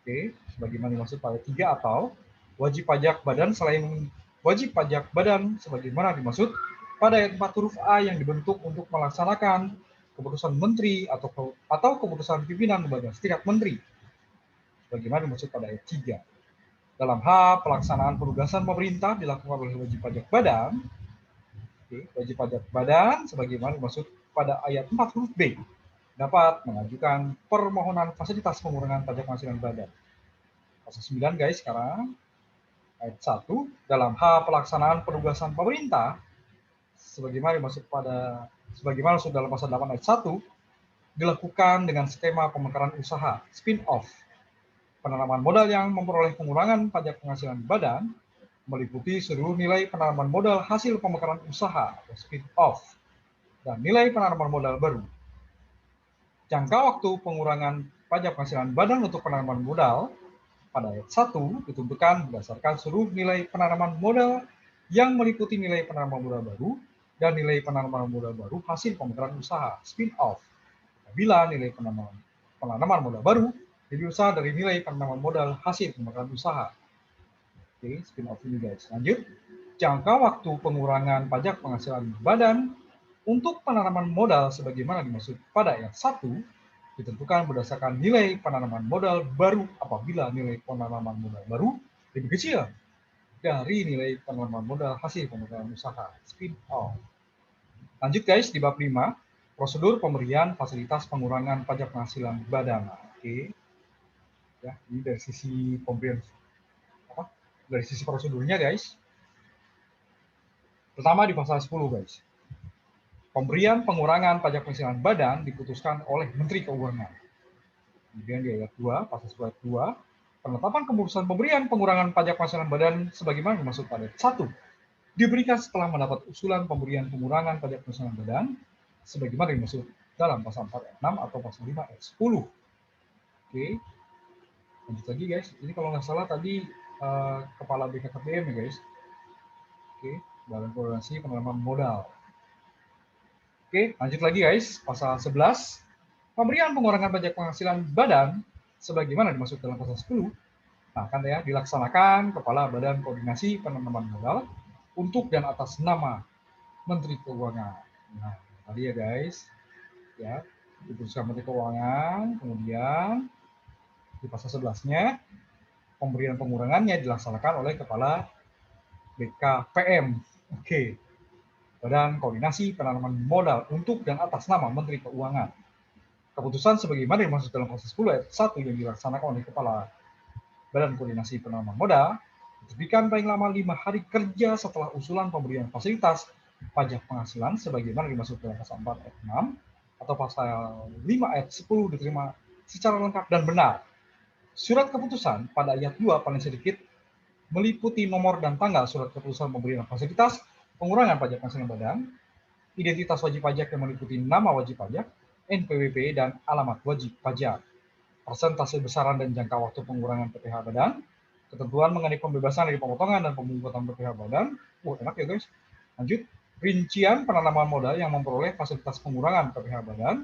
Oke, sebagaimana dimaksud pada ayat 3 atau wajib pajak badan selain wajib pajak badan sebagaimana dimaksud pada ayat 4 huruf A yang dibentuk untuk melaksanakan keputusan menteri atau keputusan pimpinan lembaga setingkat menteri sebagaimana dimaksud pada ayat 3. Dalam hal pelaksanaan penugasan pemerintah dilakukan oleh wajib pajak badan, wajib pajak badan sebagaimana dimaksud pada ayat 4 huruf B dapat mengajukan permohonan fasilitas pengurangan pajak penghasilan badan. Pasal 9 guys sekarang ayat 1 dalam hal pelaksanaan penugasan pemerintah sebagaimana dimaksud dalam pasal 8 ayat 1 dilakukan dengan skema pemekaran usaha spin-off. Penanaman modal yang memperoleh pengurangan pajak penghasilan badan meliputi seluruh nilai penanaman modal hasil pemekaran usaha atau spin-off dan nilai penanaman modal baru. Jangka waktu pengurangan pajak penghasilan badan untuk penanaman modal pada ayat 1 ditentukan berdasarkan seluruh nilai penanaman modal yang meliputi nilai penanaman modal baru dan nilai penanaman modal baru hasil pemutaran usaha spin-off. Apabila nilai penanaman modal baru lebih besar dari nilai penanaman modal hasil pemutaran usaha. Oke, spin-off ini guys. Lanjut. Jangka waktu pengurangan pajak penghasilan badan untuk penanaman modal sebagaimana dimaksud pada ayat 1 ditentukan berdasarkan nilai penanaman modal baru apabila nilai penanaman modal baru lebih kecil dari nilai penanaman modal hasil pemutaran usaha spin-off. Lanjut guys, di bab 5, prosedur pemberian fasilitas pengurangan pajak penghasilan badan. Oke. Ya, ini dari sisi pemberian dari sisi prosedurnya guys. Pertama di pasal 10 guys. Pemberian pengurangan pajak penghasilan badan diputuskan oleh Menteri Keuangan. Kemudian di ayat 2, pasal 10 ayat 2, penetapan keputusan pemberian pengurangan pajak penghasilan badan sebagaimana dimaksud pada ayat 1 diberikan setelah mendapat usulan pemberian pengurangan pajak penghasilan badan sebagaimana dimaksud dalam pasal 4 ayat 6 atau pasal 5 ayat 10. Oke. Lanjut lagi guys. Ini kalau nggak salah tadi Kepala BKKBN ya guys. Oke. Dalam koordinasi penanaman modal. Oke, lanjut lagi guys, pasal 11. Pemberian pengurangan pajak penghasilan badan sebagaimana dimaksud dalam pasal 10. Nah, kan ya, dilaksanakan Kepala Badan Koordinasi Penanaman Modal untuk dan atas nama Menteri Keuangan. Nah, tadi ya guys, ya, diputuskan Menteri Keuangan, kemudian di pasal 11-nya pemberian pengurangannya dilaksanakan oleh Kepala BKPM. Oke. Badan Koordinasi Penanaman Modal untuk dan atas nama Menteri Keuangan. Keputusan sebagaimana dimaksud dalam pasal 10 ayat 1 yang dilaksanakan oleh Kepala Badan Koordinasi Penanaman Modal diterbitkan paling lama 5 hari kerja setelah usulan pemberian fasilitas pajak penghasilan sebagaimana dimaksud dalam pasal 4 ayat 6 atau pasal 5 ayat 10 diterima secara lengkap dan benar. Surat keputusan pada ayat 2 paling sedikit meliputi nomor dan tanggal surat keputusan pemberian fasilitas pengurangan pajak penghasilan badan, identitas wajib pajak yang meliputi nama wajib pajak, NPWP, dan alamat wajib pajak, persentase besaran dan jangka waktu pengurangan PPh badan, ketentuan mengenai pembebasan dari pemotongan dan pemungutan PPh badan. Enak ya guys. Lanjut, rincian penanaman modal yang memperoleh fasilitas pengurangan PPh badan,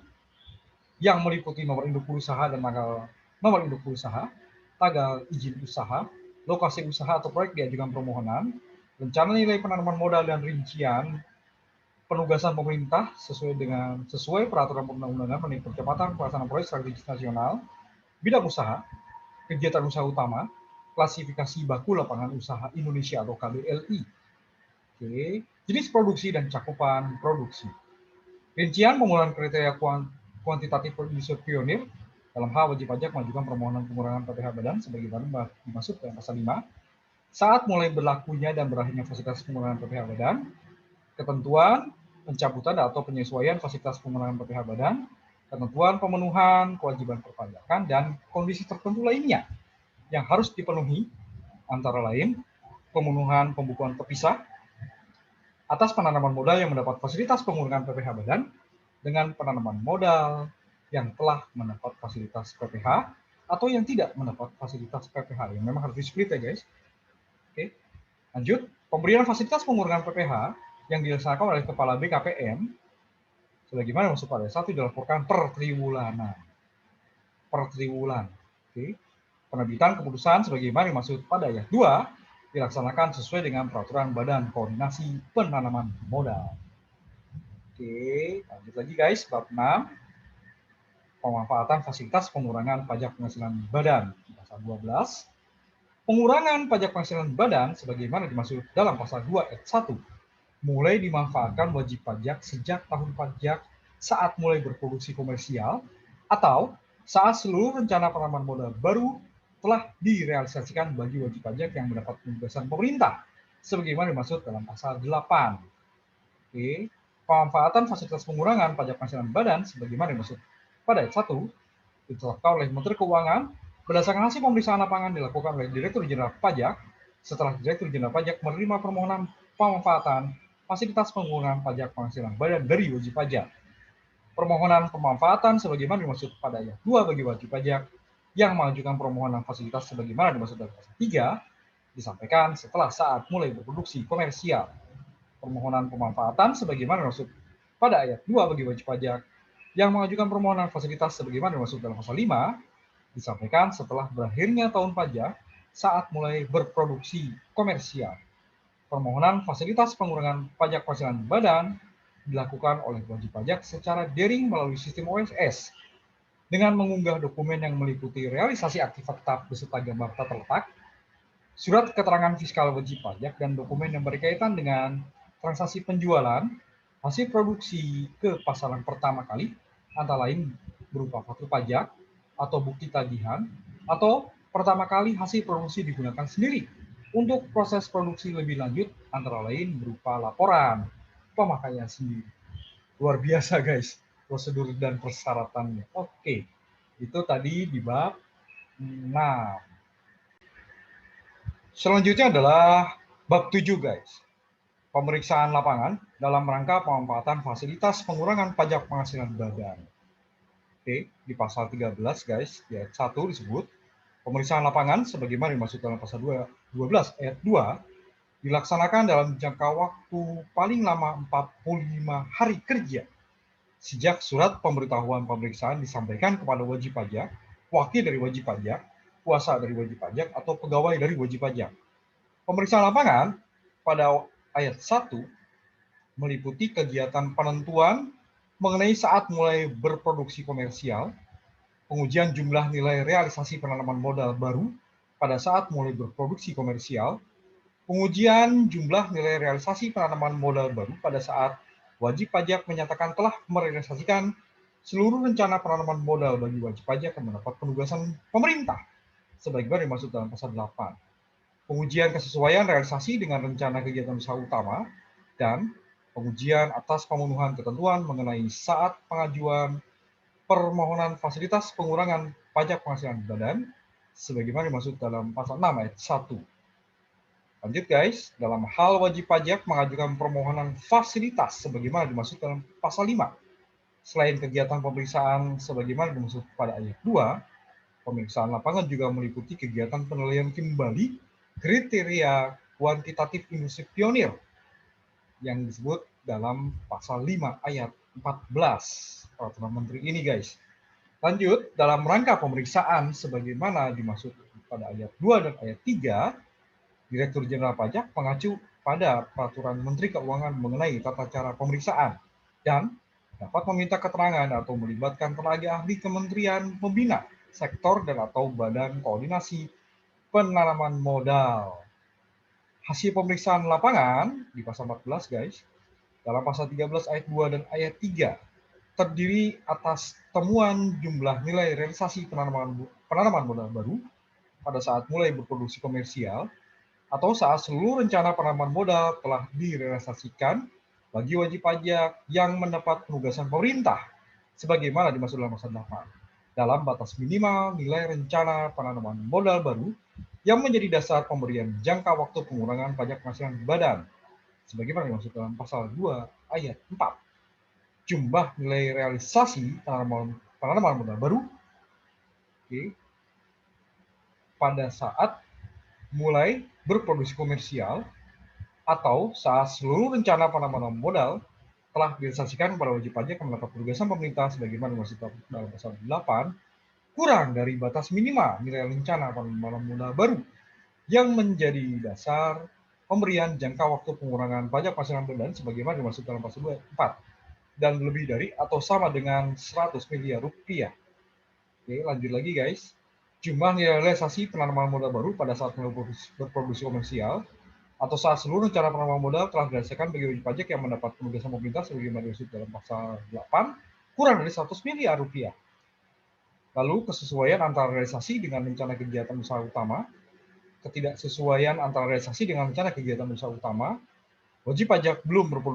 yang meliputi nomor induk usaha dan tanggal nomor induk usaha, tanggal izin usaha, lokasi usaha atau proyek diajukan permohonan, rencana nilai penanaman modal dan rincian penugasan pemerintah sesuai peraturan perundang-undangan mengenai percepatan pelaksanaan proyek strategis nasional, bidang usaha, kegiatan usaha utama, klasifikasi baku lapangan usaha Indonesia atau KBLI. Oke, jenis produksi dan cakupan produksi. Rincian penggunaan kriteria kuantitatif produser pionir dalam hal wajib pajak mengajukan permohonan pengurangan PPh badan sebagaimana dimaksud dalam pasal 5 saat mulai berlakunya dan berakhirnya fasilitas pengurangan PPh badan, ketentuan pencabutan atau penyesuaian fasilitas pengurangan PPh badan, ketentuan pemenuhan kewajiban perpajakan, dan kondisi tertentu lainnya yang harus dipenuhi, antara lain pemenuhan pembukuan terpisah atas penanaman modal yang mendapat fasilitas pengurangan PPh badan dengan penanaman modal yang telah mendapat fasilitas PPh atau yang tidak mendapat fasilitas PPh, yang memang harus di-split ya guys. Oke, lanjut. Pemberian fasilitas pengurangan PPh yang dilaksanakan oleh Kepala BKPM sebagaimana maksud pada 1 dilaporkan per triwulan. Oke. Penerbitan keputusan sebagaimana dimaksud pada ayat 2 dilaksanakan sesuai dengan peraturan Badan Koordinasi Penanaman Modal. Oke, lanjut lagi guys, bab 6. Pemanfaatan fasilitas pengurangan pajak penghasilan badan, pasal 12. Pengurangan pajak penghasilan badan sebagaimana dimaksud dalam pasal 2 ayat 1 mulai dimanfaatkan wajib pajak sejak tahun pajak saat mulai berproduksi komersial atau saat seluruh rencana penanaman modal baru telah direalisasikan bagi wajib pajak yang mendapat penugasan pemerintah sebagaimana dimaksud dalam pasal 8. Oke. Pemanfaatan fasilitas pengurangan pajak penghasilan badan sebagaimana dimaksud pada ayat 1 ditetapkan oleh Menteri Keuangan berdasarkan hasil pemeriksaan lapangan dilakukan oleh Direktur Jenderal Pajak setelah Direktur Jenderal Pajak menerima permohonan pemanfaatan fasilitas pengurangan pajak penghasilan badan dari wajib pajak. Permohonan pemanfaatan sebagaimana dimaksud pada ayat 2 bagi wajib pajak yang mengajukan permohonan fasilitas sebagaimana dimaksud dalam pasal 3 disampaikan setelah saat mulai berproduksi komersial. Permohonan pemanfaatan sebagaimana dimaksud pada ayat 2 bagi wajib pajak yang mengajukan permohonan fasilitas sebagaimana dimaksud dalam pasal 5 disampaikan setelah berakhirnya tahun pajak saat mulai berproduksi komersial. Permohonan fasilitas pengurangan pajak penghasilan badan dilakukan oleh wajib pajak secara daring melalui sistem OSS dengan mengunggah dokumen yang meliputi realisasi aktiva tetap beserta gambar tata letak, surat keterangan fiskal wajib pajak, dan dokumen yang berkaitan dengan transaksi penjualan hasil produksi ke pasaran pertama kali, antara lain berupa faktur pajak atau bukti tagihan, atau pertama kali hasil produksi digunakan sendiri untuk proses produksi lebih lanjut, antara lain berupa laporan pemakaian sendiri. Luar biasa guys, prosedur dan persyaratannya. Oke, itu tadi di bab 6. Selanjutnya adalah bab 7 guys. Pemeriksaan lapangan dalam rangka pemanfaatan fasilitas pengurangan pajak penghasilan badan. Oke, di pasal 13 guys, di ayat 1 disebut, pemeriksaan lapangan sebagaimana dimaksud dalam pasal 12 ayat 2 dilaksanakan dalam jangka waktu paling lama 45 hari kerja sejak surat pemberitahuan pemeriksaan disampaikan kepada wajib pajak, wakil dari wajib pajak, kuasa dari wajib pajak, atau pegawai dari wajib pajak. Pemeriksaan lapangan pada ayat 1 meliputi kegiatan penentuan mengenai saat mulai berproduksi komersial, pengujian jumlah nilai realisasi penanaman modal baru pada saat mulai berproduksi komersial, pengujian jumlah nilai realisasi penanaman modal baru pada saat wajib pajak menyatakan telah merealisasikan seluruh rencana penanaman modal bagi wajib pajak yang mendapat penugasan pemerintah sebagaimana dimaksud dalam pasal 8. Pengujian kesesuaian realisasi dengan rencana kegiatan usaha utama, dan pengujian atas pemenuhan ketentuan mengenai saat pengajuan permohonan fasilitas pengurangan pajak penghasilan badan sebagaimana dimaksud dalam pasal 6 ayat 1. Lanjut guys, dalam hal wajib pajak mengajukan permohonan fasilitas sebagaimana dimaksud dalam pasal 5. Selain kegiatan pemeriksaan sebagaimana dimaksud pada ayat 2, pemeriksaan lapangan juga meliputi kegiatan penilaian kembali kriteria kuantitatif industri pionir yang disebut dalam pasal 5 ayat 14 peraturan menteri ini guys. Lanjut, dalam rangka pemeriksaan sebagaimana dimaksud pada ayat 2 dan ayat 3, Direktur Jenderal Pajak mengacu pada peraturan Menteri Keuangan mengenai tata cara pemeriksaan dan dapat meminta keterangan atau melibatkan tenaga ahli kementerian pembina, sektor, dan atau badan koordinasi penanaman modal. Hasil pemeriksaan lapangan di pasal 14 guys, dalam pasal 13 ayat 2 dan ayat 3 terdiri atas temuan jumlah nilai realisasi penanaman modal baru pada saat mulai berproduksi komersial atau saat seluruh rencana penanaman modal telah direalisasikan bagi wajib pajak yang mendapat penugasan pemerintah sebagaimana dimaksud dalam pasal 8 dalam batas minimal nilai rencana penanaman modal baru yang menjadi dasar pemberian jangka waktu pengurangan pajak penghasilan badan sebagaimana dimaksud dalam pasal 2 ayat 4. Jumlah nilai realisasi penanaman modal baru pada saat mulai berproduksi komersial atau saat seluruh rencana penanaman modal telah direalisasikan kepada wajib pajak yang mendapat penugasan pemerintah sebagaimana dimaksud dalam pasal 8 kurang dari batas minimal nilai rencana penanaman modal baru yang menjadi dasar pemberian jangka waktu pengurangan pajak penghasilan badan sebagaimana dimaksud dalam pasal 4 dan lebih dari atau sama dengan 100 miliar rupiah. Oke, lanjut lagi guys. Jumlah nilai realisasi penanaman modal baru pada saat berproduksi komersial atau saat seluruh rencana penanaman modal telah dirasakan bagi wajib pajak yang mendapat penugasan pemerintah sebagaimana dimaksud dalam pasal 8 kurang dari 100 miliar rupiah. Lalu kesesuaian antara realisasi dengan rencana kegiatan usaha utama, ketidaksesuaian antara realisasi dengan rencana kegiatan usaha utama, wajib pajak belum mulai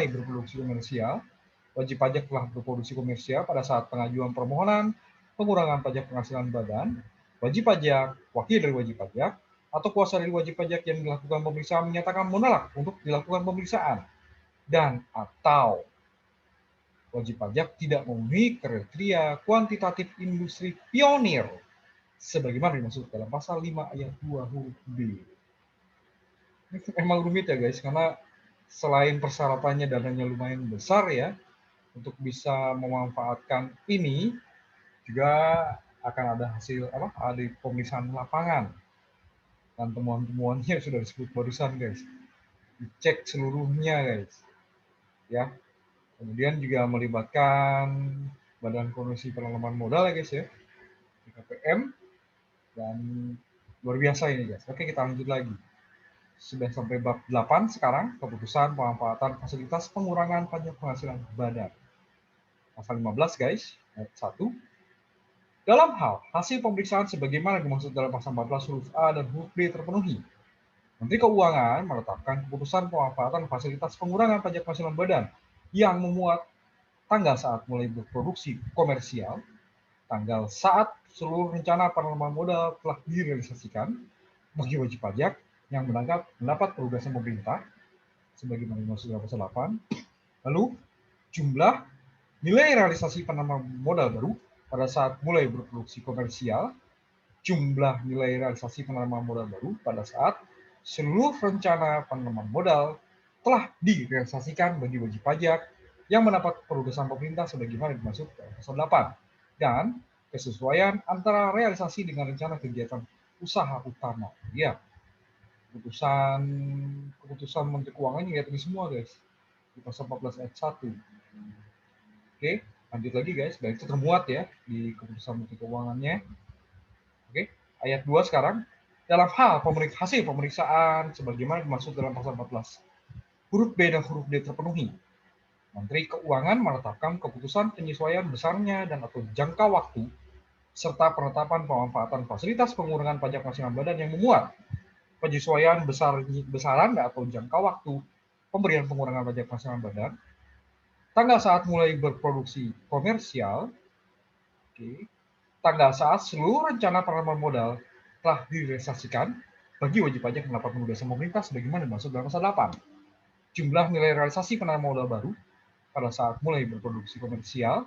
berproduksi komersial, wajib pajak telah berproduksi komersial pada saat pengajuan permohonan pengurangan pajak penghasilan badan, wajib pajak, wakil dari wajib pajak, atau kuasa dari wajib pajak yang dilakukan pemeriksaan menyatakan menolak untuk dilakukan pemeriksaan, dan atau wajib pajak tidak memenuhi kriteria kuantitatif industri pionir sebagaimana dimaksud dalam pasal 5 ayat 2 huruf B. Ini emang rumit ya guys, karena selain persyaratannya dananya lumayan besar ya, untuk bisa memanfaatkan ini juga akan ada hasil ada pemeriksaan lapangan, dan temuan-temuannya sudah disebut barusan guys, dicek seluruhnya guys ya. Kemudian juga melibatkan Badan Koordinasi Penanaman Modal ya guys ya, BKPM, dan luar biasa ini guys. Oke, kita lanjut lagi. Sudah sampai bab 8 sekarang, keputusan pemanfaatan fasilitas pengurangan pajak penghasilan badan. Pasal 15 guys, ayat 1. Dalam hal hasil pemeriksaan sebagaimana dimaksud dalam pasal 14 huruf A dan huruf B terpenuhi, Menteri Keuangan menetapkan keputusan pemanfaatan fasilitas pengurangan pajak penghasilan badan yang memuat tanggal saat mulai berproduksi komersial, tanggal saat seluruh rencana penanaman modal telah direalisasikan bagi wajib pajak yang mendapat penugasan pemerintah sebagaimana dimaksud dalam pasal 8. Lalu jumlah nilai realisasi penanaman modal baru pada saat mulai berproduksi komersial, jumlah nilai realisasi penanaman modal baru pada saat seluruh rencana penanaman modal telah direalisasikan bagi wajib pajak yang mendapat penugasan pemerintah sebagaimana dimaksud dalam pasal 8, dan kesesuaian antara realisasi dengan rencana kegiatan usaha utama. Ya, keputusan Menteri Keuangan lihat ini semua guys di pasal 14 ayat 1. Oke, lanjut lagi guys, dan itu termuat ya di keputusan Menteri Keuangannya. Oke, ayat 2 sekarang. Dalam hal hasil pemeriksaan sebagaimana dimaksud dalam pasal 14 huruf B dan huruf D terpenuhi, Menteri Keuangan menetapkan keputusan penyesuaian besarnya dan atau jangka waktu serta penetapan pemanfaatan fasilitas pengurangan pajak penghasilan badan yang memuat penyesuaian besaran atau jangka waktu pemberian pengurangan pajak penghasilan badan, tanggal saat mulai berproduksi komersial, tanggal saat seluruh rencana penanaman modal telah direalisasikan bagi wajib pajak mendapat penugasan pemerintah sebagaimana dimaksud dalam pasal 8. Jumlah nilai realisasi penanaman modal baru pada saat mulai berproduksi komersial,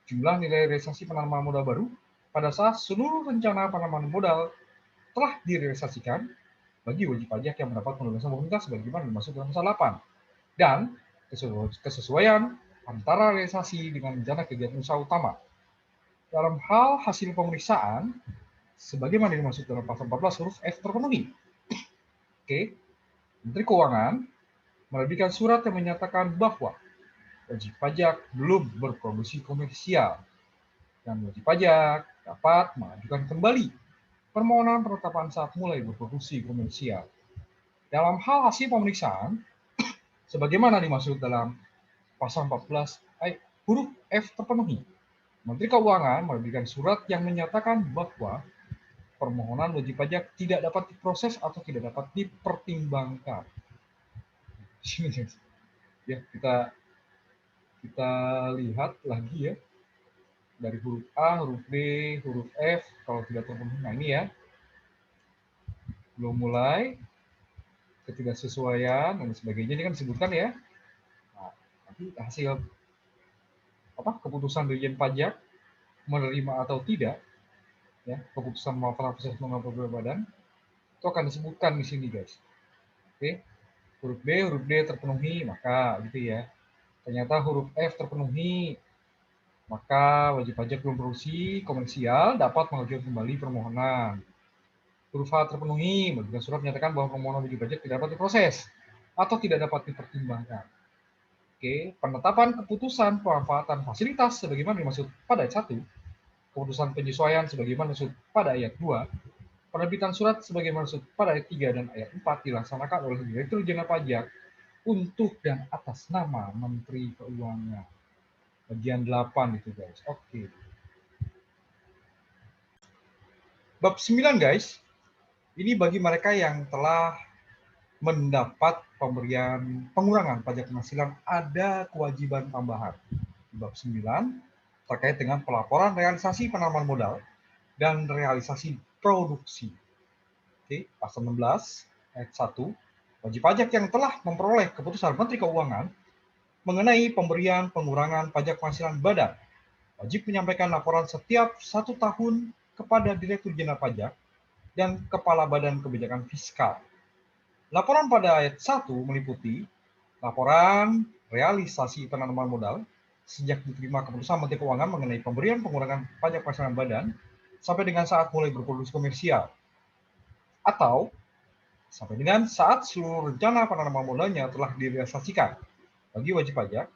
jumlah nilai realisasi penanaman modal baru pada saat seluruh rencana penanaman modal telah direalisasikan bagi wajib pajak yang mendapat penugasan pemerintah sebagaimana dimaksud dalam pasal 8, dan kesesuaian antara realisasi dengan rencana kegiatan usaha utama. Dalam hal hasil pemeriksaan sebagaimana dimaksud dalam pasal 14 huruf F terpenuhi. Oke, Menteri Keuangan menerbitkan surat yang menyatakan bahwa wajib pajak belum berproduksi komersial dan wajib pajak dapat mengajukan kembali permohonan penetapan saat mulai berproduksi komersial. Dalam hal hasil pemeriksaan sebagaimana dimaksud dalam pasal 14 huruf F terpenuhi, Menteri Keuangan menerbitkan surat yang menyatakan bahwa permohonan wajib pajak tidak dapat diproses atau tidak dapat dipertimbangkan. Sini ya, kita lihat lagi ya, dari huruf A, huruf B, huruf F kalau tidak terpenuhi. Nah ini ya, belum mulai ketidaksesuaian dan sebagainya, ini kan disebutkan ya. Nah, nanti hasil keputusan Dirjen Pajak menerima atau tidak ya keputusan pemanfaatan fasilitas pengurangan badan itu akan disebutkan di sini guys. Oke, huruf B, huruf D terpenuhi maka gitu ya. Ternyata huruf F terpenuhi maka wajib pajak belum produksi komersial dapat mengajukan kembali permohonan. Huruf H terpenuhi, mengajukan surat menyatakan bahwa permohonan wajib pajak tidak dapat diproses atau tidak dapat dipertimbangkan. Oke, penetapan keputusan pemanfaatan fasilitas sebagaimana dimaksud pada ayat 1, keputusan penyesuaian sebagaimana dimaksud pada ayat 2, penerbitan surat sebagaimana dimaksud pada ayat 3 dan ayat 4 dilaksanakan oleh Direktur Jenderal Pajak untuk dan atas nama Menteri Keuangan. Bagian 8 itu guys. Oke. Bab 9 guys. Ini bagi mereka yang telah mendapat pemberian pengurangan pajak penghasilan ada kewajiban tambahan. Bab 9 terkait dengan pelaporan realisasi penanaman modal dan realisasi produksi. Oke, pasal 16 ayat 1, wajib pajak yang telah memperoleh keputusan Menteri Keuangan mengenai pemberian pengurangan pajak penghasilan badan, wajib menyampaikan laporan setiap 1 tahun kepada Direktur Jenderal Pajak dan Kepala Badan Kebijakan Fiskal. Laporan pada ayat 1 meliputi laporan realisasi penanaman modal sejak diterima keputusan Menteri Keuangan mengenai pemberian pengurangan pajak penghasilan badan sampai dengan saat mulai berproduksi komersial, atau sampai dengan saat seluruh rencana penanaman modalnya telah direalisasikan bagi wajib pajak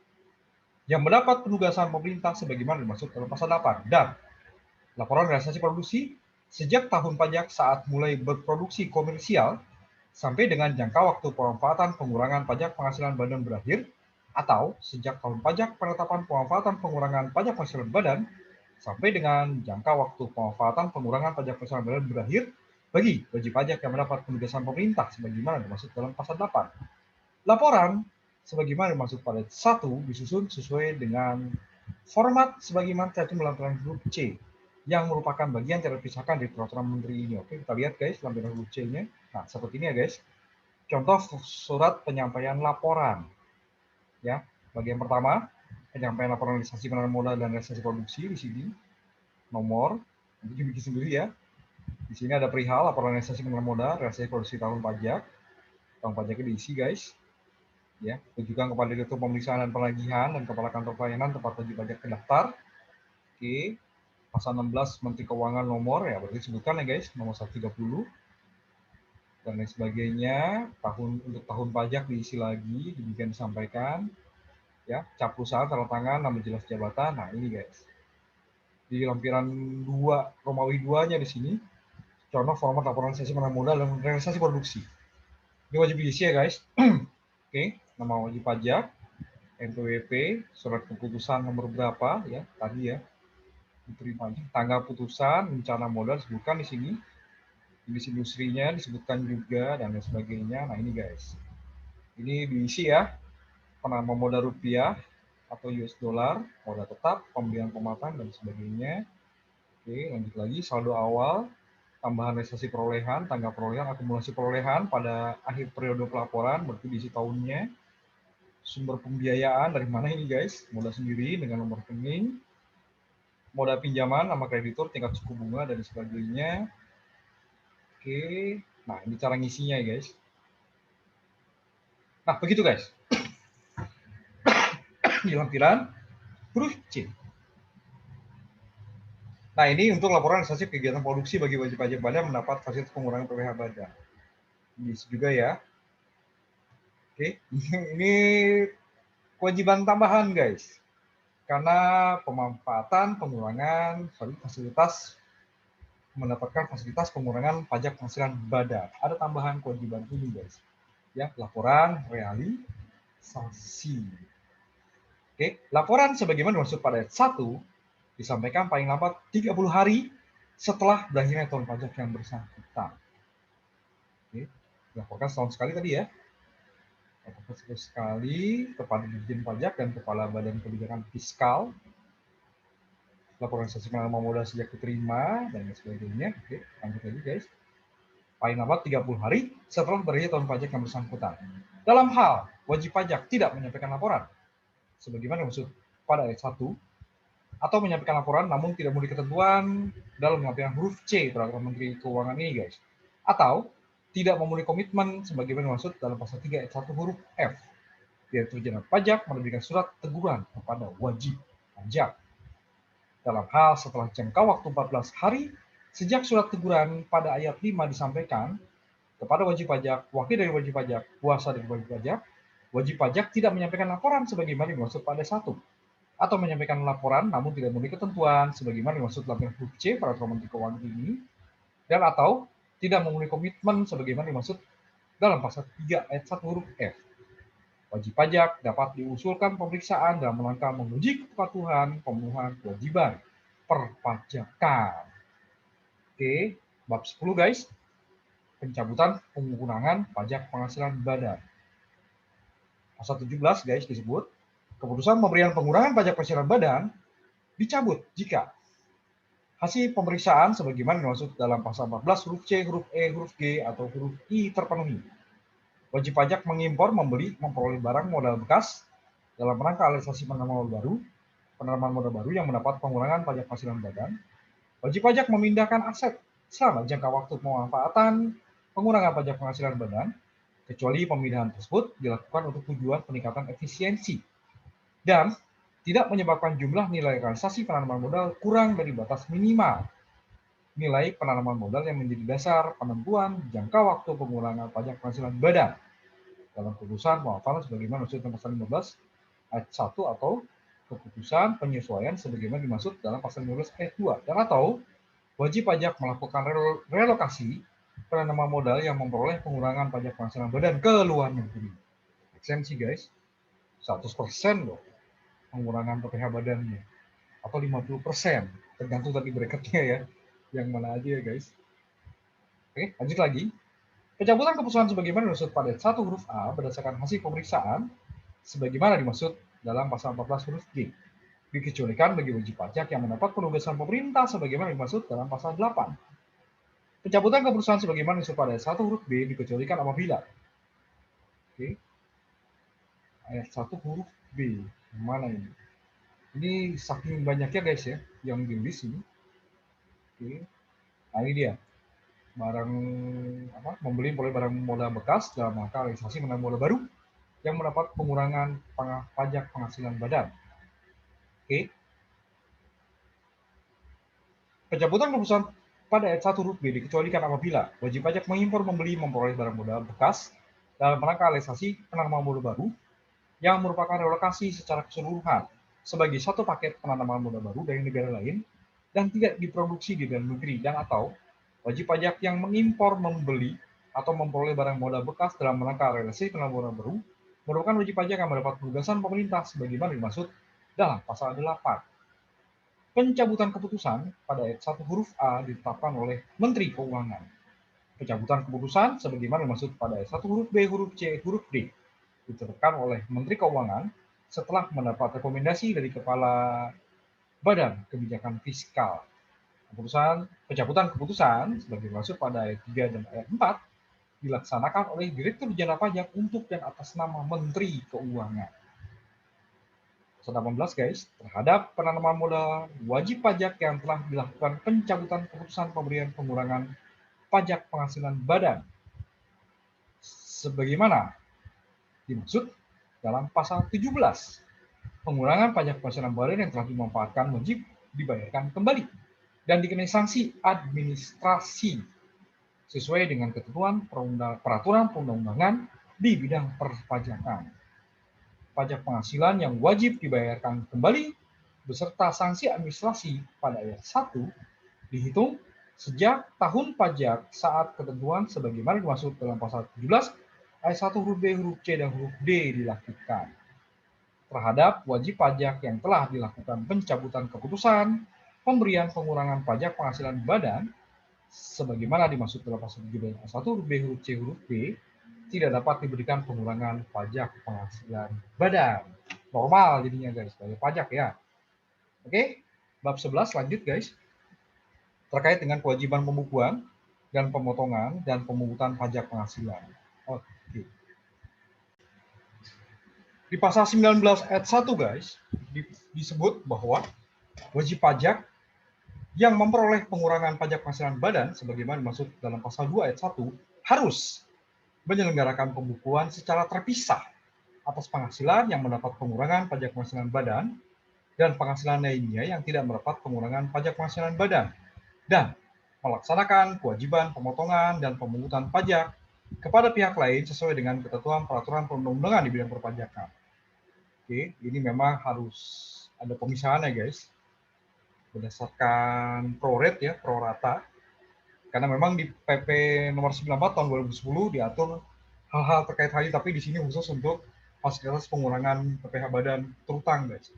yang mendapat penugasan pemerintah sebagaimana dimaksud dalam pasal 8, dan laporan realisasi produksi sejak tahun pajak saat mulai berproduksi komersial sampai dengan jangka waktu pemanfaatan pengurangan pajak penghasilan badan berakhir, atau sejak tahun pajak penetapan pemanfaatan pengurangan pajak penghasilan badan sampai dengan jangka waktu pemanfaatan pengurangan pajak penghasilan badan berakhir bagi wajib pajak yang mendapat penugasan pemerintah sebagaimana dimaksud dalam pasal 8. Laporan sebagaimana dimaksud pada 1 disusun sesuai dengan format sebagaimana tercantum dalam lampiran huruf C yang merupakan bagian terpisahkan dari peraturan menteri ini. Oke, kita lihat guys lampiran huruf C-nya. Nah, seperti ini ya guys. Contoh surat penyampaian laporan. Ya, bagian pertama penyampaian laporan realisasi penanaman modal dan realisasi produksi di sini. Nomor, nanti dibikin sendiri ya. Di sini ada perihal laporan realisasi penanaman modal, realisasi produksi tahun pajak. Tahun pajaknya diisi guys. Ya, tujukan kepada Direktur Pemeriksaan dan Penagihan dan Kepala Kantor Pelayanan tempat wajib pajak terdaftar. Oke, pasal 16 Menteri Keuangan nomor ya berarti sebutkan ya guys, nomor 130 dan lain sebagainya. Untuk tahun pajak diisi lagi, demikian disampaikan. Ya, cap perusahaan, tanda tangan, nama jelas jabatan. Nah, ini guys. Di lampiran 2 Romawi 2-nya di sini contoh format laporan realisasi penanaman modal dan realisasi produksi. Ini wajib diisi ya guys. Oke, nama wajib pajak, NPWP, surat keputusan nomor berapa ya tadi ya diterima, tanggal putusan, rencana modal disebutkan di sini, jenis industrinya disebutkan juga dan lain sebagainya. Nah ini guys, ini diisi ya, penanaman modal rupiah atau US dollar, modal tetap, pembelian pematang dan sebagainya. Oke, lanjut lagi saldo awal, tambahan realisasi perolehan, tanggal perolehan, akumulasi perolehan pada akhir periode pelaporan, berarti diisi tahunnya. Sumber pembiayaan dari mana ini guys, modal sendiri dengan nomor rekening, modal pinjaman, nama kreditur, tingkat suku bunga dan sebagainya. Oke, nah ini cara ngisinya ya guys. Nah begitu guys, di lampiran huruf C. Nah ini untuk laporan realisasi kegiatan produksi bagi wajib pajak badan mendapat fasilitas pengurangan PPh badan. Ini juga ya. Oke, ini kewajiban tambahan guys. Karena pemanfaatan pengurangan fasilitas mendapatkan fasilitas pengurangan pajak penghasilan badan. Ada tambahan kewajiban ini guys. Ya, laporan realisasi. Oke, laporan sebagaimana dimaksud pada ayat 1 disampaikan paling lambat 30 hari setelah berakhirnya tahun pajak yang bersangkutan. Oke, dilaporkan setahun sekali tadi ya. Laporkan sekali kepada Dirjen Pajak dan Kepala Badan Kebijakan Fiskal. Laporan realisasi penanaman modal sejak diterima dan sebagainya. Oke, lanjut lagi guys. Paling lambat 30 hari setelah berakhirnya tahun pajak yang bersangkutan. Dalam hal wajib pajak tidak menyampaikan laporan sebagaimana dimaksud pada ayat 1 atau menyampaikan laporan namun tidak memenuhi ketentuan dalam lampiran huruf C peraturan Menteri Keuangan ini guys, atau tidak memenuhi komitmen sebagaimana dimaksud dalam pasal 3 ayat 1 huruf F, Direktur Jenderal Pajak menerbitkan surat teguran kepada wajib pajak dalam hal setelah jangka waktu 14 hari sejak surat teguran pada ayat 5 disampaikan kepada wajib pajak, wakil dari wajib pajak, kuasa dari wajib pajak tidak menyampaikan laporan sebagaimana dimaksud pada 1 atau menyampaikan laporan namun tidak memenuhi ketentuan sebagaimana dimaksud lampiran huruf C peraturan Menteri Keuangan ini, dan atau tidak memenuhi komitmen sebagaimana dimaksud dalam pasal 3 ayat 1 huruf F. Wajib pajak dapat diusulkan pemeriksaan dalam rangka menguji kepatuhan pemenuhan kewajiban perpajakan. Oke, bab 10 guys. Pencabutan pengurangan pajak penghasilan badan. Pasal 17 guys disebut keputusan pemberian pengurangan pajak penghasilan badan dicabut jika hasil pemeriksaan sebagaimana dimaksud dalam pasal 14 huruf C, huruf E, huruf G atau huruf I terpenuhi. Wajib pajak mengimpor, membeli, memperoleh barang modal bekas dalam rangka realisasi penerimaan modal baru yang mendapat pengurangan pajak penghasilan badan, wajib pajak memindahkan aset selama jangka waktu pemanfaatan pengurangan pajak penghasilan badan, kecuali pemindahan tersebut dilakukan untuk tujuan peningkatan efisiensi dan tidak menyebabkan jumlah nilai realisasi penanaman modal kurang dari batas minimal nilai penanaman modal yang menjadi dasar penentuan jangka waktu pengurangan pajak penghasilan badan dalam keputusan pemaparan sebagaimana dimaksud dalam pasal 15 ayat 1 atau keputusan penyesuaian sebagaimana dimaksud dalam pasal 15 ayat 2 dan atau wajib pajak melakukan relokasi penanaman modal yang memperoleh pengurangan pajak penghasilan badan ke luar negeri. Eksensi guys, 100% loh pengurangan PPh badannya atau 50%, tergantung tadi bracketnya ya, yang mana aja ya guys. Oke, lanjut lagi. Pencabutan keputusan sebagaimana dimaksud pada 1 huruf A berdasarkan hasil pemeriksaan sebagaimana dimaksud dalam pasal 14 huruf G. Dikecualikan bagi wajib pajak yang mendapat penugasan pemerintah sebagaimana dimaksud dalam pasal 8. Pencabutan keputusan sebagaimana dimaksud pada 1 huruf B dikecualikan apabila. Oke. Ayat 1 huruf B. Mana ini? Ini saking banyaknya guys ya yang di list ini. Oke. Nah ini dia. Membeli oleh barang modal bekas dalam rangka realisasi penanaman modal baru yang mendapat pengurangan pajak penghasilan badan. Oke. Pencabutan keputusan pada ayat 1 huruf B dikecualikan apabila wajib pajak mengimpor, membeli, memperoleh barang modal bekas dalam rangka realisasi penanaman modal baru yang merupakan relokasi secara keseluruhan sebagai satu paket penanaman modal baru dari negara lain dan tidak diproduksi di dalam negeri dan atau wajib pajak yang mengimpor, membeli, atau memperoleh barang modal bekas dalam rangka realisasi penanaman modal baru merupakan wajib pajak yang mendapat penugasan pemerintah sebagaimana dimaksud dalam pasal 8. Pencabutan keputusan pada ayat 1 huruf A ditetapkan oleh Menteri Keuangan. Pencabutan keputusan sebagaimana dimaksud pada ayat 1 huruf B, huruf C, huruf D ditetapkan oleh Menteri Keuangan setelah mendapat rekomendasi dari Kepala Badan Kebijakan Fiskal. Pencabutan keputusan sebagai dimaksud pada ayat 3 dan ayat 4 dilaksanakan oleh Direktur Jenderal Pajak untuk dan atas nama Menteri Keuangan. 18 guys, terhadap penanaman modal wajib pajak yang telah dilakukan pencabutan keputusan pemberian pengurangan pajak penghasilan badan sebagaimana dimaksud dalam pasal 17. Pengurangan pajak penghasilan badan yang telah dimanfaatkan wajib dibayarkan kembali dan dikenai sanksi administrasi sesuai dengan ketentuan peraturan perundang-undangan di bidang perpajakan. Pajak penghasilan yang wajib dibayarkan kembali beserta sanksi administrasi pada ayat 1 dihitung sejak tahun pajak saat ketentuan sebagaimana dimaksud dalam pasal 17 ayat 1 huruf B, huruf C, dan huruf D dilakukan terhadap wajib pajak yang telah dilakukan pencabutan keputusan pemberian pengurangan pajak penghasilan badan sebagaimana dimaksud dalam pasal 17 ayat 1 huruf B, huruf C, huruf D tidak dapat diberikan pengurangan pajak penghasilan badan. Normal jadinya guys, sebagai pajak ya. Oke, bab 11 lanjut guys. Terkait dengan kewajiban pembukuan dan pemotongan dan pemungutan pajak penghasilan. Oke. Di pasal 19 ayat 1 guys, disebut bahwa wajib pajak yang memperoleh pengurangan pajak penghasilan badan sebagaimana dimaksud dalam pasal 2 ayat 1 harus menyelenggarakan pembukuan secara terpisah atas penghasilan yang mendapat pengurangan pajak penghasilan badan dan penghasilan lainnya yang tidak mendapat pengurangan pajak penghasilan badan dan melaksanakan kewajiban pemotongan dan pemungutan pajak kepada pihak lain sesuai dengan ketentuan peraturan perundang-undangan di bidang perpajakan. Oke, ini memang harus ada pemisahannya guys, berdasarkan pro rate ya, pro rata. Karena memang di PP nomor 94 tahun 2010 diatur hal-hal terkait hal ini, tapi di sini khusus untuk fasilitas pengurangan PPh badan terutang, guys.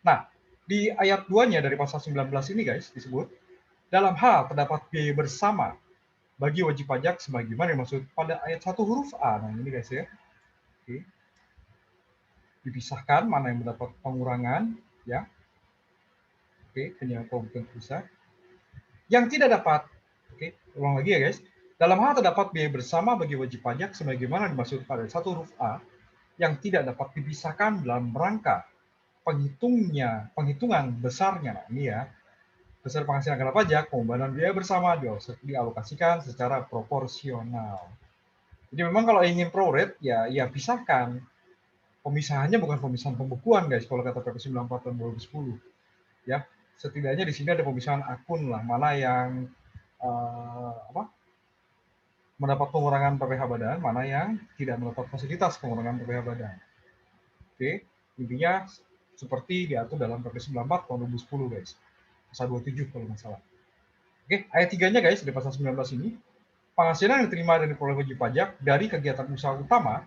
Nah, di ayat 2-nya dari pasal 19 ini, guys, disebut, dalam hal terdapat biaya bersama bagi wajib pajak sebagaimana dimaksud pada ayat 1 huruf A. Nah, ini guys ya. Oke. Dipisahkan mana yang mendapat pengurangan, ya. Oke, hanya bukan bisa. Yang tidak dapat. Oke, ulang lagi ya guys. Dalam hal terdapat biaya bersama bagi wajib pajak sebagaimana dimaksud pada 1 huruf A yang tidak dapat dipisahkan dalam rangka penghitungan besarnya. Nah, ini ya, besar penghasilan kena pajak, pembebanan biaya bersama dialokasikan secara proporsional. Jadi memang kalau ingin pro rate, ya pisahkan. Pemisahannya bukan pemisahan pembukuan, guys, kalau kata PP 94 tahun 2010. Ya, setidaknya di sini ada pemisahan akun lah, mana yang mendapat pengurangan PPh badan, mana yang tidak mendapat fasilitas pengurangan PPh badan. Oke, intinya seperti diatur dalam PP 94 tahun 2010, guys. Pasal 27 kalau nggak salah. Oke, ayat 3-nya, guys, di pasal 19 ini, penghasilan yang diterima dan diperoleh wajib pajak dari kegiatan usaha utama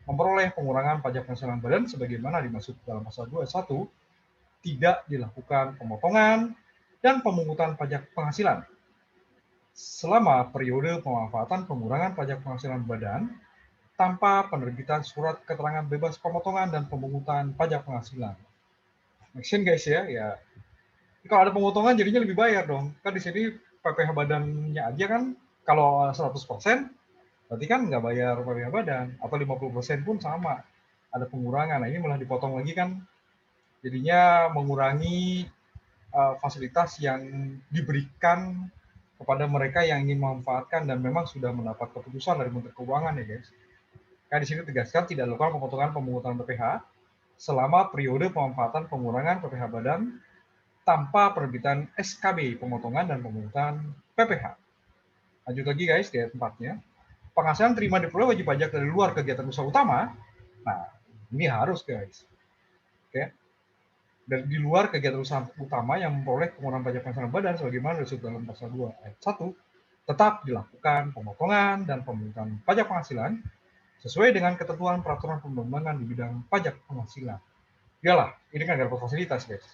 memperoleh pengurangan pajak penghasilan badan sebagaimana dimaksud dalam pasal 2 ayat 1, tidak dilakukan pemotongan dan pemungutan pajak penghasilan selama periode pemanfaatan pengurangan pajak penghasilan badan tanpa penerbitan surat keterangan bebas pemotongan dan pemungutan pajak penghasilan. Make sense, guys, ya. Kalau ada pemotongan jadinya lebih bayar dong. Kan di sini PPh badannya aja kan kalau 100%, berarti kan nggak bayar PPh badan, atau 50% pun sama. Ada pengurangan. Nah, ini malah dipotong lagi kan. Jadinya mengurangi fasilitas yang diberikan kepada mereka yang ingin memanfaatkan dan memang sudah mendapat keputusan dari Menteri Keuangan, ya, guys. Kan di sini tegaskan tidak dilakukan pemotongan pemungutan PPh selama periode pemanfaatan pengurangan PPh badan tanpa penerbitan SKB pemotongan dan pemungutan PPh. Lanjut lagi, guys, di ayat 4-nya. Penghasilan terima diperoleh wajib pajak dari luar kegiatan usaha utama. Nah, ini harus, guys. Oke. Dan di luar kegiatan usaha utama yang memperoleh pengurangan pajak penghasilan badan sebagaimana disebut dalam pasal 2 ayat 1, tetap dilakukan pemotongan dan pemungutan pajak penghasilan sesuai dengan ketentuan peraturan perundang-undangan di bidang pajak penghasilan. Iyalah, ini kan dapat fasilitas, guys.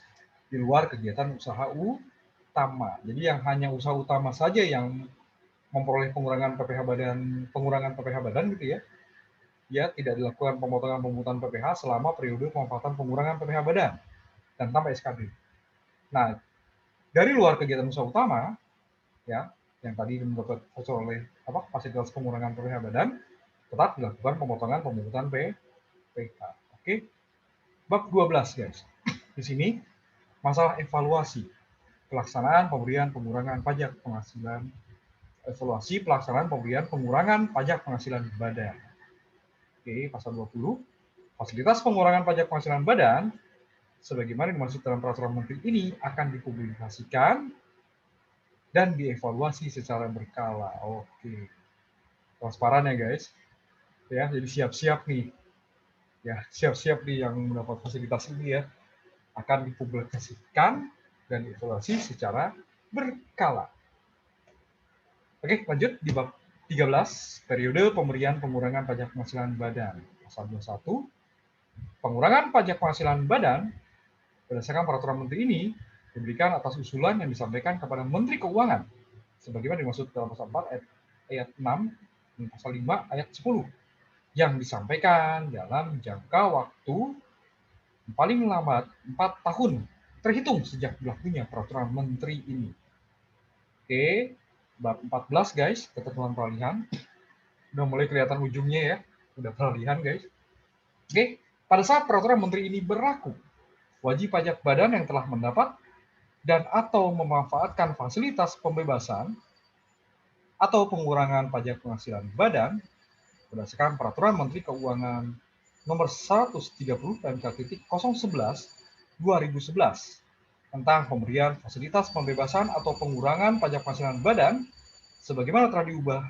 Di luar kegiatan usaha utama. Jadi yang hanya usaha utama saja yang memperoleh pengurangan PPh badan gitu ya. Ya, tidak dilakukan pemotongan pemungutan PPh selama periode pemanfaatan pengurangan PPh badan dan tanpa SKB. Nah, dari luar kegiatan usaha utama, ya, yang tadi mendapat oleh fasilitas pengurangan PPh badan, tetap dilakukan pemotongan pemungutan PPh. Oke, bab 12, guys. Di sini masalah evaluasi pelaksanaan pemberian pengurangan pajak penghasilan, evaluasi pelaksanaan pemberian pengurangan pajak penghasilan badan. Oke, pasal 20, fasilitas pengurangan pajak penghasilan badan sebagaimana dimaksud dalam peraturan menteri ini akan dipublikasikan dan dievaluasi secara berkala. Oke, transparan ya, guys. Ya, jadi siap-siap nih. Ya, siap-siap nih yang mendapat fasilitas ini ya, akan dipublikasikan dan dievaluasi secara berkala. Oke, lanjut di bab 13, periode pemberian pengurangan pajak penghasilan badan. Pasal 21, pengurangan pajak penghasilan badan berdasarkan peraturan menteri ini diberikan atas usulan yang disampaikan kepada Menteri Keuangan sebagaimana dimaksud dalam pasal 4 ayat 6 dan pasal 5 ayat 10 yang disampaikan dalam jangka waktu paling lambat 4 tahun terhitung sejak berlakunya peraturan menteri ini. Oke, bab 14, guys, ketentuan peralihan. Udah mulai kelihatan ujungnya ya, udah peralihan, guys. Oke, pada saat peraturan menteri ini berlaku, wajib pajak badan yang telah mendapat dan atau memanfaatkan fasilitas pembebasan atau pengurangan pajak penghasilan badan berdasarkan peraturan Menteri Keuangan nomor 130 PMK.011 2011 tentang pemberian fasilitas pembebasan atau pengurangan pajak penghasilan badan sebagaimana telah diubah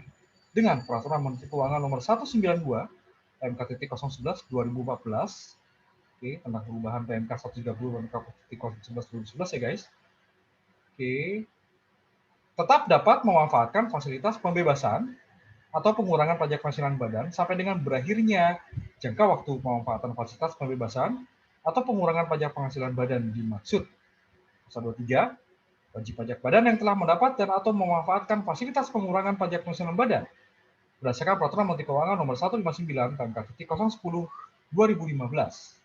dengan peraturan Menteri Keuangan nomor 192 PMK.011 2014 tentang perubahan PMK 130 PMK.011 2011 ya, guys. Oke. Tetap dapat memanfaatkan fasilitas pembebasan atau pengurangan pajak penghasilan badan sampai dengan berakhirnya jangka waktu pemanfaatan fasilitas pembebasan atau pengurangan pajak penghasilan badan dimaksud. Pasal 23, wajib pajak badan yang telah mendapat dan atau memanfaatkan fasilitas pengurangan pajak penghasilan badan berdasarkan peraturan Menteri Keuangan nomor 159 PMK.010 2015.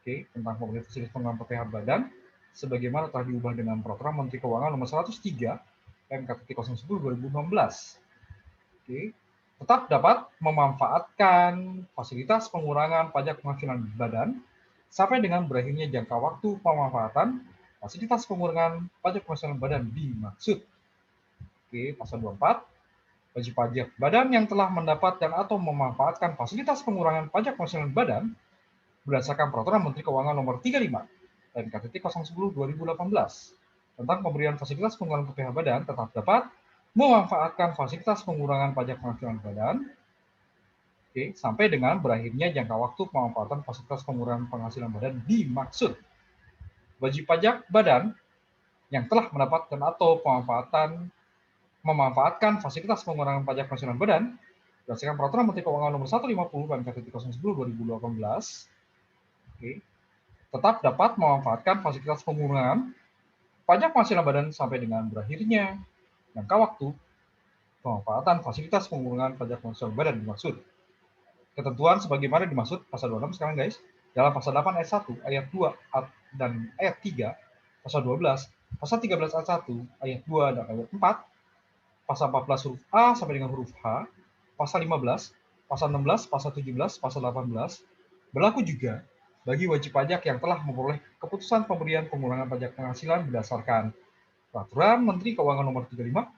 Oke, tentang pemberian fasilitas pengurangan PPh badan sebagaimana telah diubah dengan peraturan Menteri Keuangan nomor 103 PMK.010 2016. Oke. tetap dapat memanfaatkan fasilitas pengurangan pajak penghasilan badan sampai dengan berakhirnya jangka waktu pemanfaatan fasilitas pengurangan pajak penghasilan badan dimaksud. Oke, pasal 24. Wajib pajak badan yang telah mendapat dan atau memanfaatkan fasilitas pengurangan pajak penghasilan badan berdasarkan Peraturan Menteri Keuangan Nomor 35 PMK 010/2018 tentang pemberian fasilitas pengurangan PPh badan tetap dapat memanfaatkan fasilitas pengurangan pajak penghasilan badan sampai dengan berakhirnya jangka waktu pemanfaatan fasilitas pengurangan penghasilan badan dimaksud. Wajib pajak badan yang telah mendapat dan atau memanfaatkan fasilitas pengurangan pajak penghasilan badan berdasarkan Peraturan Menteri Keuangan Nomor 150 PMK 010/2018 tetap dapat memanfaatkan fasilitas pengurangan pajak penghasilan badan sampai dengan berakhirnya jangka waktu pemanfaatan fasilitas pengurangan pajak penghasilan badan dimaksud. Ketentuan sebagaimana dimaksud pasal 26 sekarang guys, dalam pasal 8 ayat 1, ayat 2 dan ayat 3, pasal 12, pasal 13 ayat 1, ayat 2 dan ayat 4, pasal 14 huruf A sampai dengan huruf H, pasal 15, pasal 16, pasal 17, pasal 18, berlaku juga bagi wajib pajak yang telah memperoleh keputusan pemberian pengurangan pajak penghasilan berdasarkan Peraturan Menteri Keuangan Nomor 35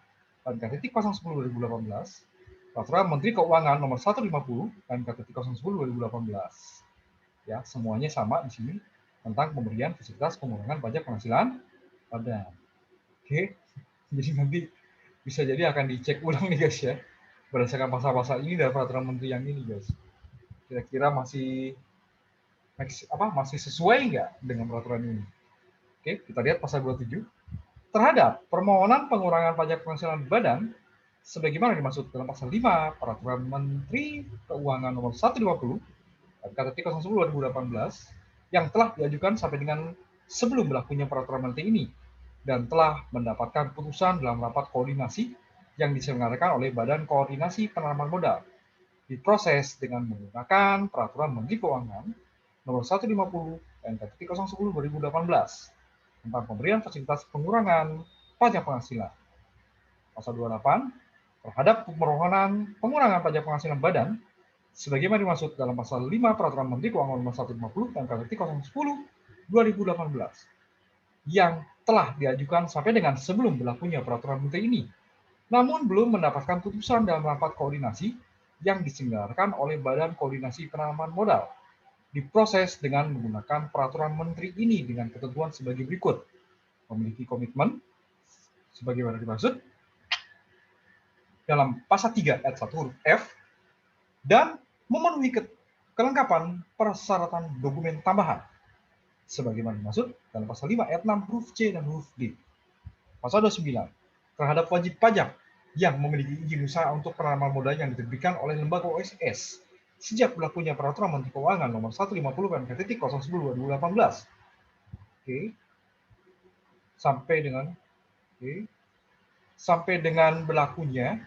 PMK 010/2018, Peraturan Menteri Keuangan Nomor 150 PMK 010/2018. Ya, semuanya sama di sini tentang pemberian fasilitas pengurangan pajak penghasilan badan. Oke, jadi nanti bisa jadi akan dicek ulang nih guys ya, berdasarkan pasal-pasal ini dan peraturan menteri yang ini guys. Kira-kira masih sesuai nggak dengan peraturan ini? Oke, kita lihat pasal 27. Terhadap permohonan pengurangan pajak penghasilan badan sebagaimana dimaksud dalam pasal 5 Peraturan Menteri Keuangan Nomor 150 PMK 010/2018 yang telah diajukan sampai dengan sebelum berlakunya peraturan menteri ini dan telah mendapatkan putusan dalam rapat koordinasi yang diselenggarakan oleh Badan Koordinasi Penanaman Modal diproses dengan menggunakan Peraturan Menteri Keuangan Nomor 150 PMK 010/2018 tentang pemberian fasilitas pengurangan pajak penghasilan. Pasal 28 terhadap permohonan pengurangan pajak penghasilan badan sebagaimana dimaksud dalam pasal 5 Peraturan Menteri Keuangan Nomor 150 PMK 010/2018 yang telah diajukan sampai dengan sebelum berlakunya peraturan menteri ini, namun belum mendapatkan putusan dalam rapat koordinasi yang diselenggarakan oleh Badan Koordinasi Penanaman Modal diproses dengan menggunakan peraturan menteri ini dengan ketentuan sebagai berikut: memiliki komitmen sebagaimana dimaksud dalam pasal 3 ayat 1 huruf F dan memenuhi kelengkapan persyaratan dokumen tambahan sebagaimana dimaksud dalam pasal 5 ayat 6 huruf C dan huruf D. Pasal 29 terhadap wajib pajak yang memiliki izin usaha untuk penanaman modal yang diterbitkan oleh lembaga OSS sejak berlakunya Peraturan Menteri Keuangan Nomor 150 PMK 010/2018. Sampai dengan berlakunya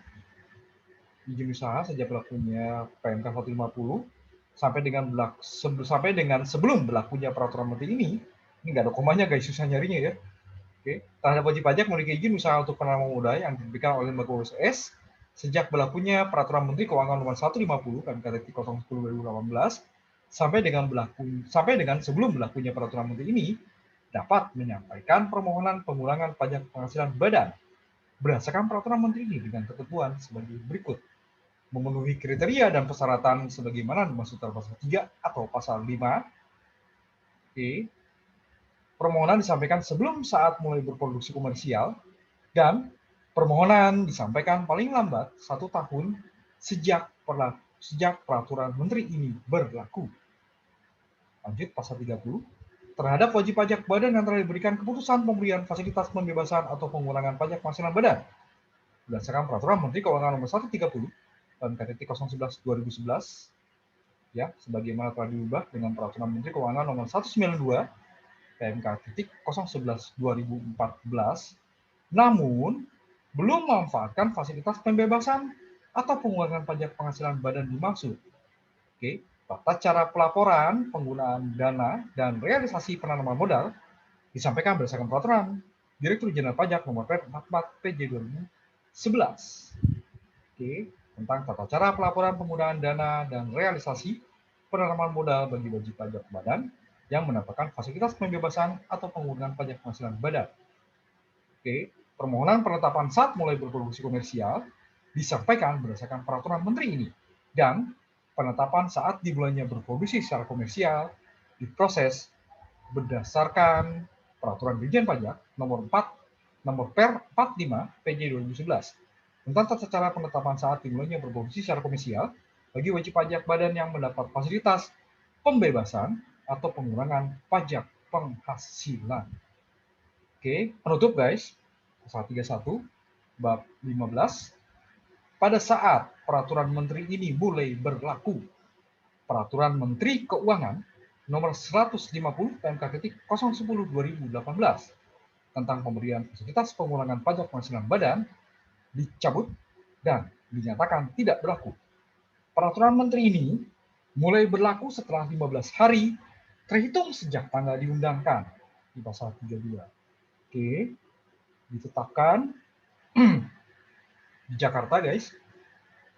izin usaha sejak berlakunya PMK 150 sampai dengan sebelum berlakunya peraturan menteri ini nggak ada komanya guys, susah nyarinya ya. Terhadap wajib pajak memiliki izin usaha untuk penanaman modal yang diberikan oleh lembaga OSS sejak berlakunya Peraturan Menteri Keuangan Nomor 150 PMK 010/2018 sampai dengan sebelum berlakunya peraturan menteri ini dapat menyampaikan permohonan pengurangan pajak penghasilan badan berdasarkan peraturan menteri ini dengan ketentuan sebagai berikut: memenuhi kriteria dan persyaratan sebagaimana dimaksud dalam pasal 3 atau pasal 5. Permohonan disampaikan sebelum saat mulai berproduksi komersial dan permohonan disampaikan paling lambat 1 tahun sejak peraturan menteri ini berlaku. Lanjut pasal 30. Terhadap wajib pajak badan yang telah diberikan keputusan pemberian fasilitas pembebasan atau pengurangan pajak penghasilan badan berdasarkan Peraturan Menteri Keuangan Nomor 130 PMK 011/2011 ya, sebagaimana telah diubah dengan Peraturan Menteri Keuangan Nomor 192 PMK 011/2014, namun belum memanfaatkan fasilitas pembebasan atau pengurangan pajak penghasilan badan dimaksud. Tata cara pelaporan, penggunaan dana, dan realisasi penanaman modal disampaikan berdasarkan Peraturan Direktur Jenderal Pajak Nomor 44 PJ 2011. tentang tata cara pelaporan penggunaan dana dan realisasi penerimaan modal bagi wajib pajak badan yang mendapatkan fasilitas pembebasan atau pengurangan pajak penghasilan badan. Oke, permohonan penetapan saat mulai berproduksi komersial disampaikan berdasarkan peraturan menteri ini, dan penetapan saat dimulainya berproduksi secara komersial diproses berdasarkan peraturan Dirjen Pajak nomor per 45 PJ 2011 tentang tata cara penetapan saat dimulainya berproduksi secara komersial bagi wajib pajak badan yang mendapat fasilitas pembebasan atau pengurangan pajak penghasilan. Oke, penutup guys, pasal 31 bab 15. Pada saat peraturan menteri ini mulai berlaku, peraturan Menteri Keuangan nomor 150 PMK.010/2018 tentang pemberian fasilitas pengurangan pajak penghasilan badan dicabut dan dinyatakan tidak berlaku. Peraturan menteri ini mulai berlaku setelah 15 hari terhitung sejak tanggal diundangkan di pasal 32. Oke, ditetapkan di Jakarta guys.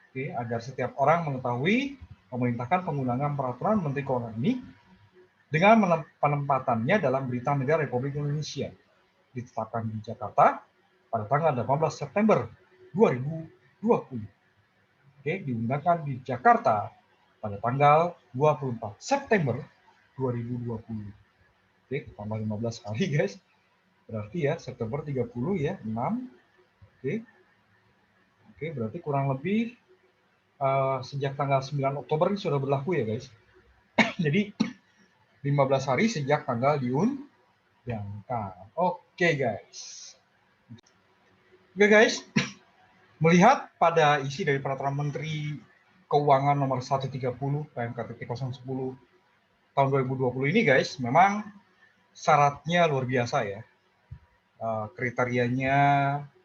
Oke, agar setiap orang mengetahui memerintahkan pengulangan peraturan Menteri Keuangan ini dengan penempatannya dalam Berita Negara Republik Indonesia. Ditetapkan di Jakarta pada tanggal 18 September 2020. Oke, diundangkan di Jakarta pada tanggal 24 September 2020. Oke, tambah 15 hari guys. Berarti ya September 30 ya, 6. Oke. Oke, berarti kurang lebih sejak tanggal 9 Oktober ini sudah berlaku ya guys. Jadi 15 hari sejak tanggal diundangkan. Oke guys. Oke guys. Melihat pada isi dari peraturan Menteri Keuangan nomor 130 PMK.010 tahun 2020 ini guys, memang syaratnya luar biasa ya. Kriterianya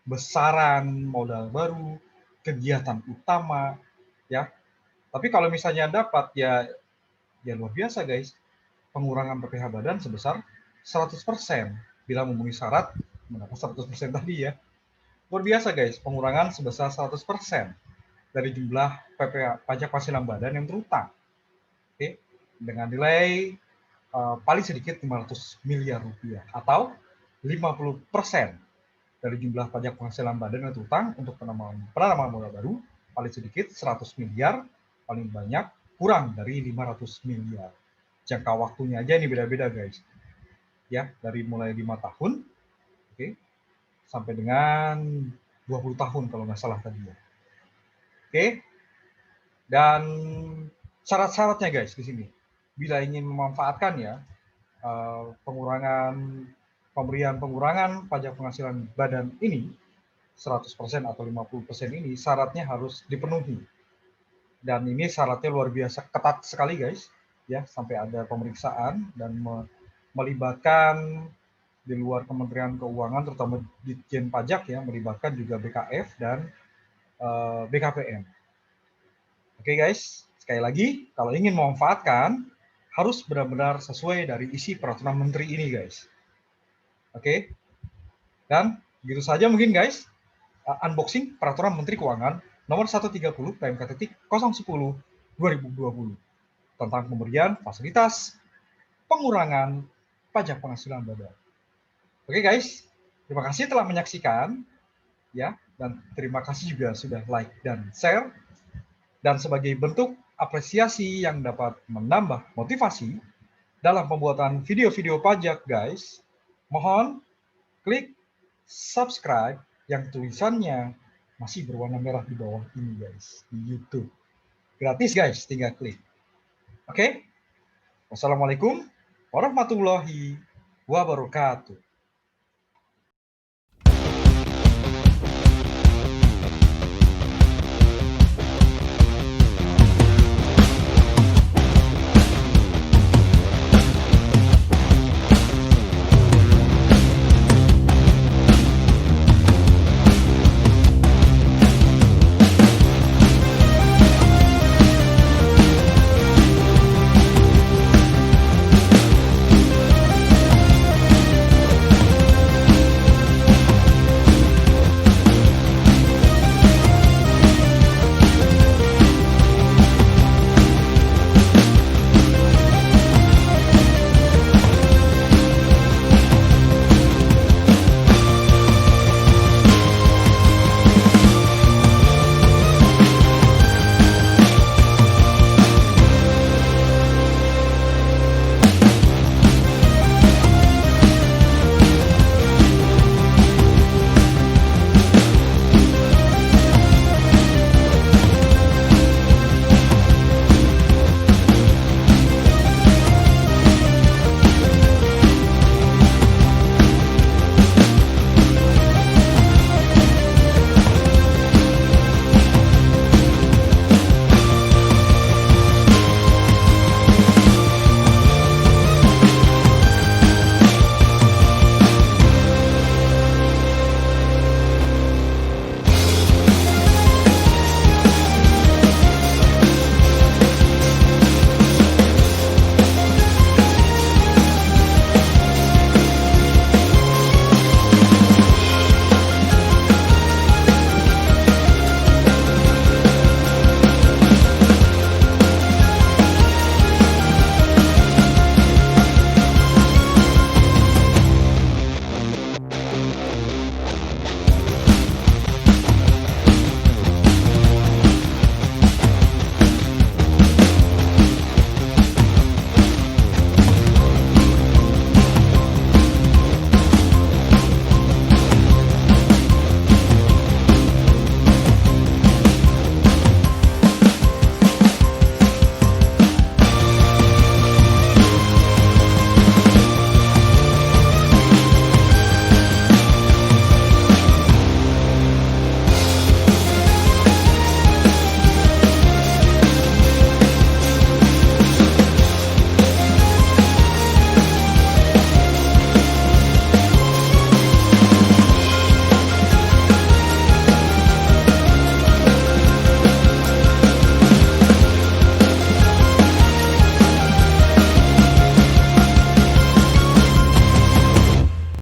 besaran modal baru, kegiatan utama ya. Tapi kalau misalnya dapat ya luar biasa guys. Pengurangan PPh badan sebesar 100% bila memenuhi syarat mendapat 100% tadi ya. Luar biasa guys, pengurangan sebesar 100% dari jumlah PPh pajak penghasilan badan yang terutang. Oke, dengan nilai paling sedikit 500 miliar rupiah atau 50% dari jumlah pajak penghasilan badan yang terutang untuk penanaman modal baru paling sedikit 100 miliar, paling banyak kurang dari 500 miliar. Jangka waktunya aja ini beda-beda guys. Ya, dari mulai 5 tahun oke, sampai dengan 20 tahun kalau nggak salah tadi ya. Oke. Dan syarat-syaratnya guys di sini. Bila ingin memanfaatkan ya pemberian pengurangan pajak penghasilan badan ini 100% atau 50% ini syaratnya harus dipenuhi. Dan ini syaratnya luar biasa ketat sekali guys. Ya, sampai ada pemeriksaan dan melibatkan di luar Kementerian Keuangan terutama Ditjen Pajak ya, melibatkan juga BKF dan BKPM. Oke guys, sekali lagi kalau ingin memanfaatkan harus benar-benar sesuai dari isi peraturan menteri ini guys. Oke. Dan gitu saja mungkin guys unboxing peraturan Menteri Keuangan nomor 130 PMK.010 2020 tentang pemberian fasilitas pengurangan pajak penghasilan badan. Oke guys, terima kasih telah menyaksikan ya, dan terima kasih juga sudah like dan share. Dan sebagai bentuk apresiasi yang dapat menambah motivasi dalam pembuatan video-video pajak guys, mohon klik subscribe yang tulisannya masih berwarna merah di bawah ini guys, di YouTube. Gratis guys, tinggal klik. Oke? Wassalamualaikum warahmatullahi wabarakatuh.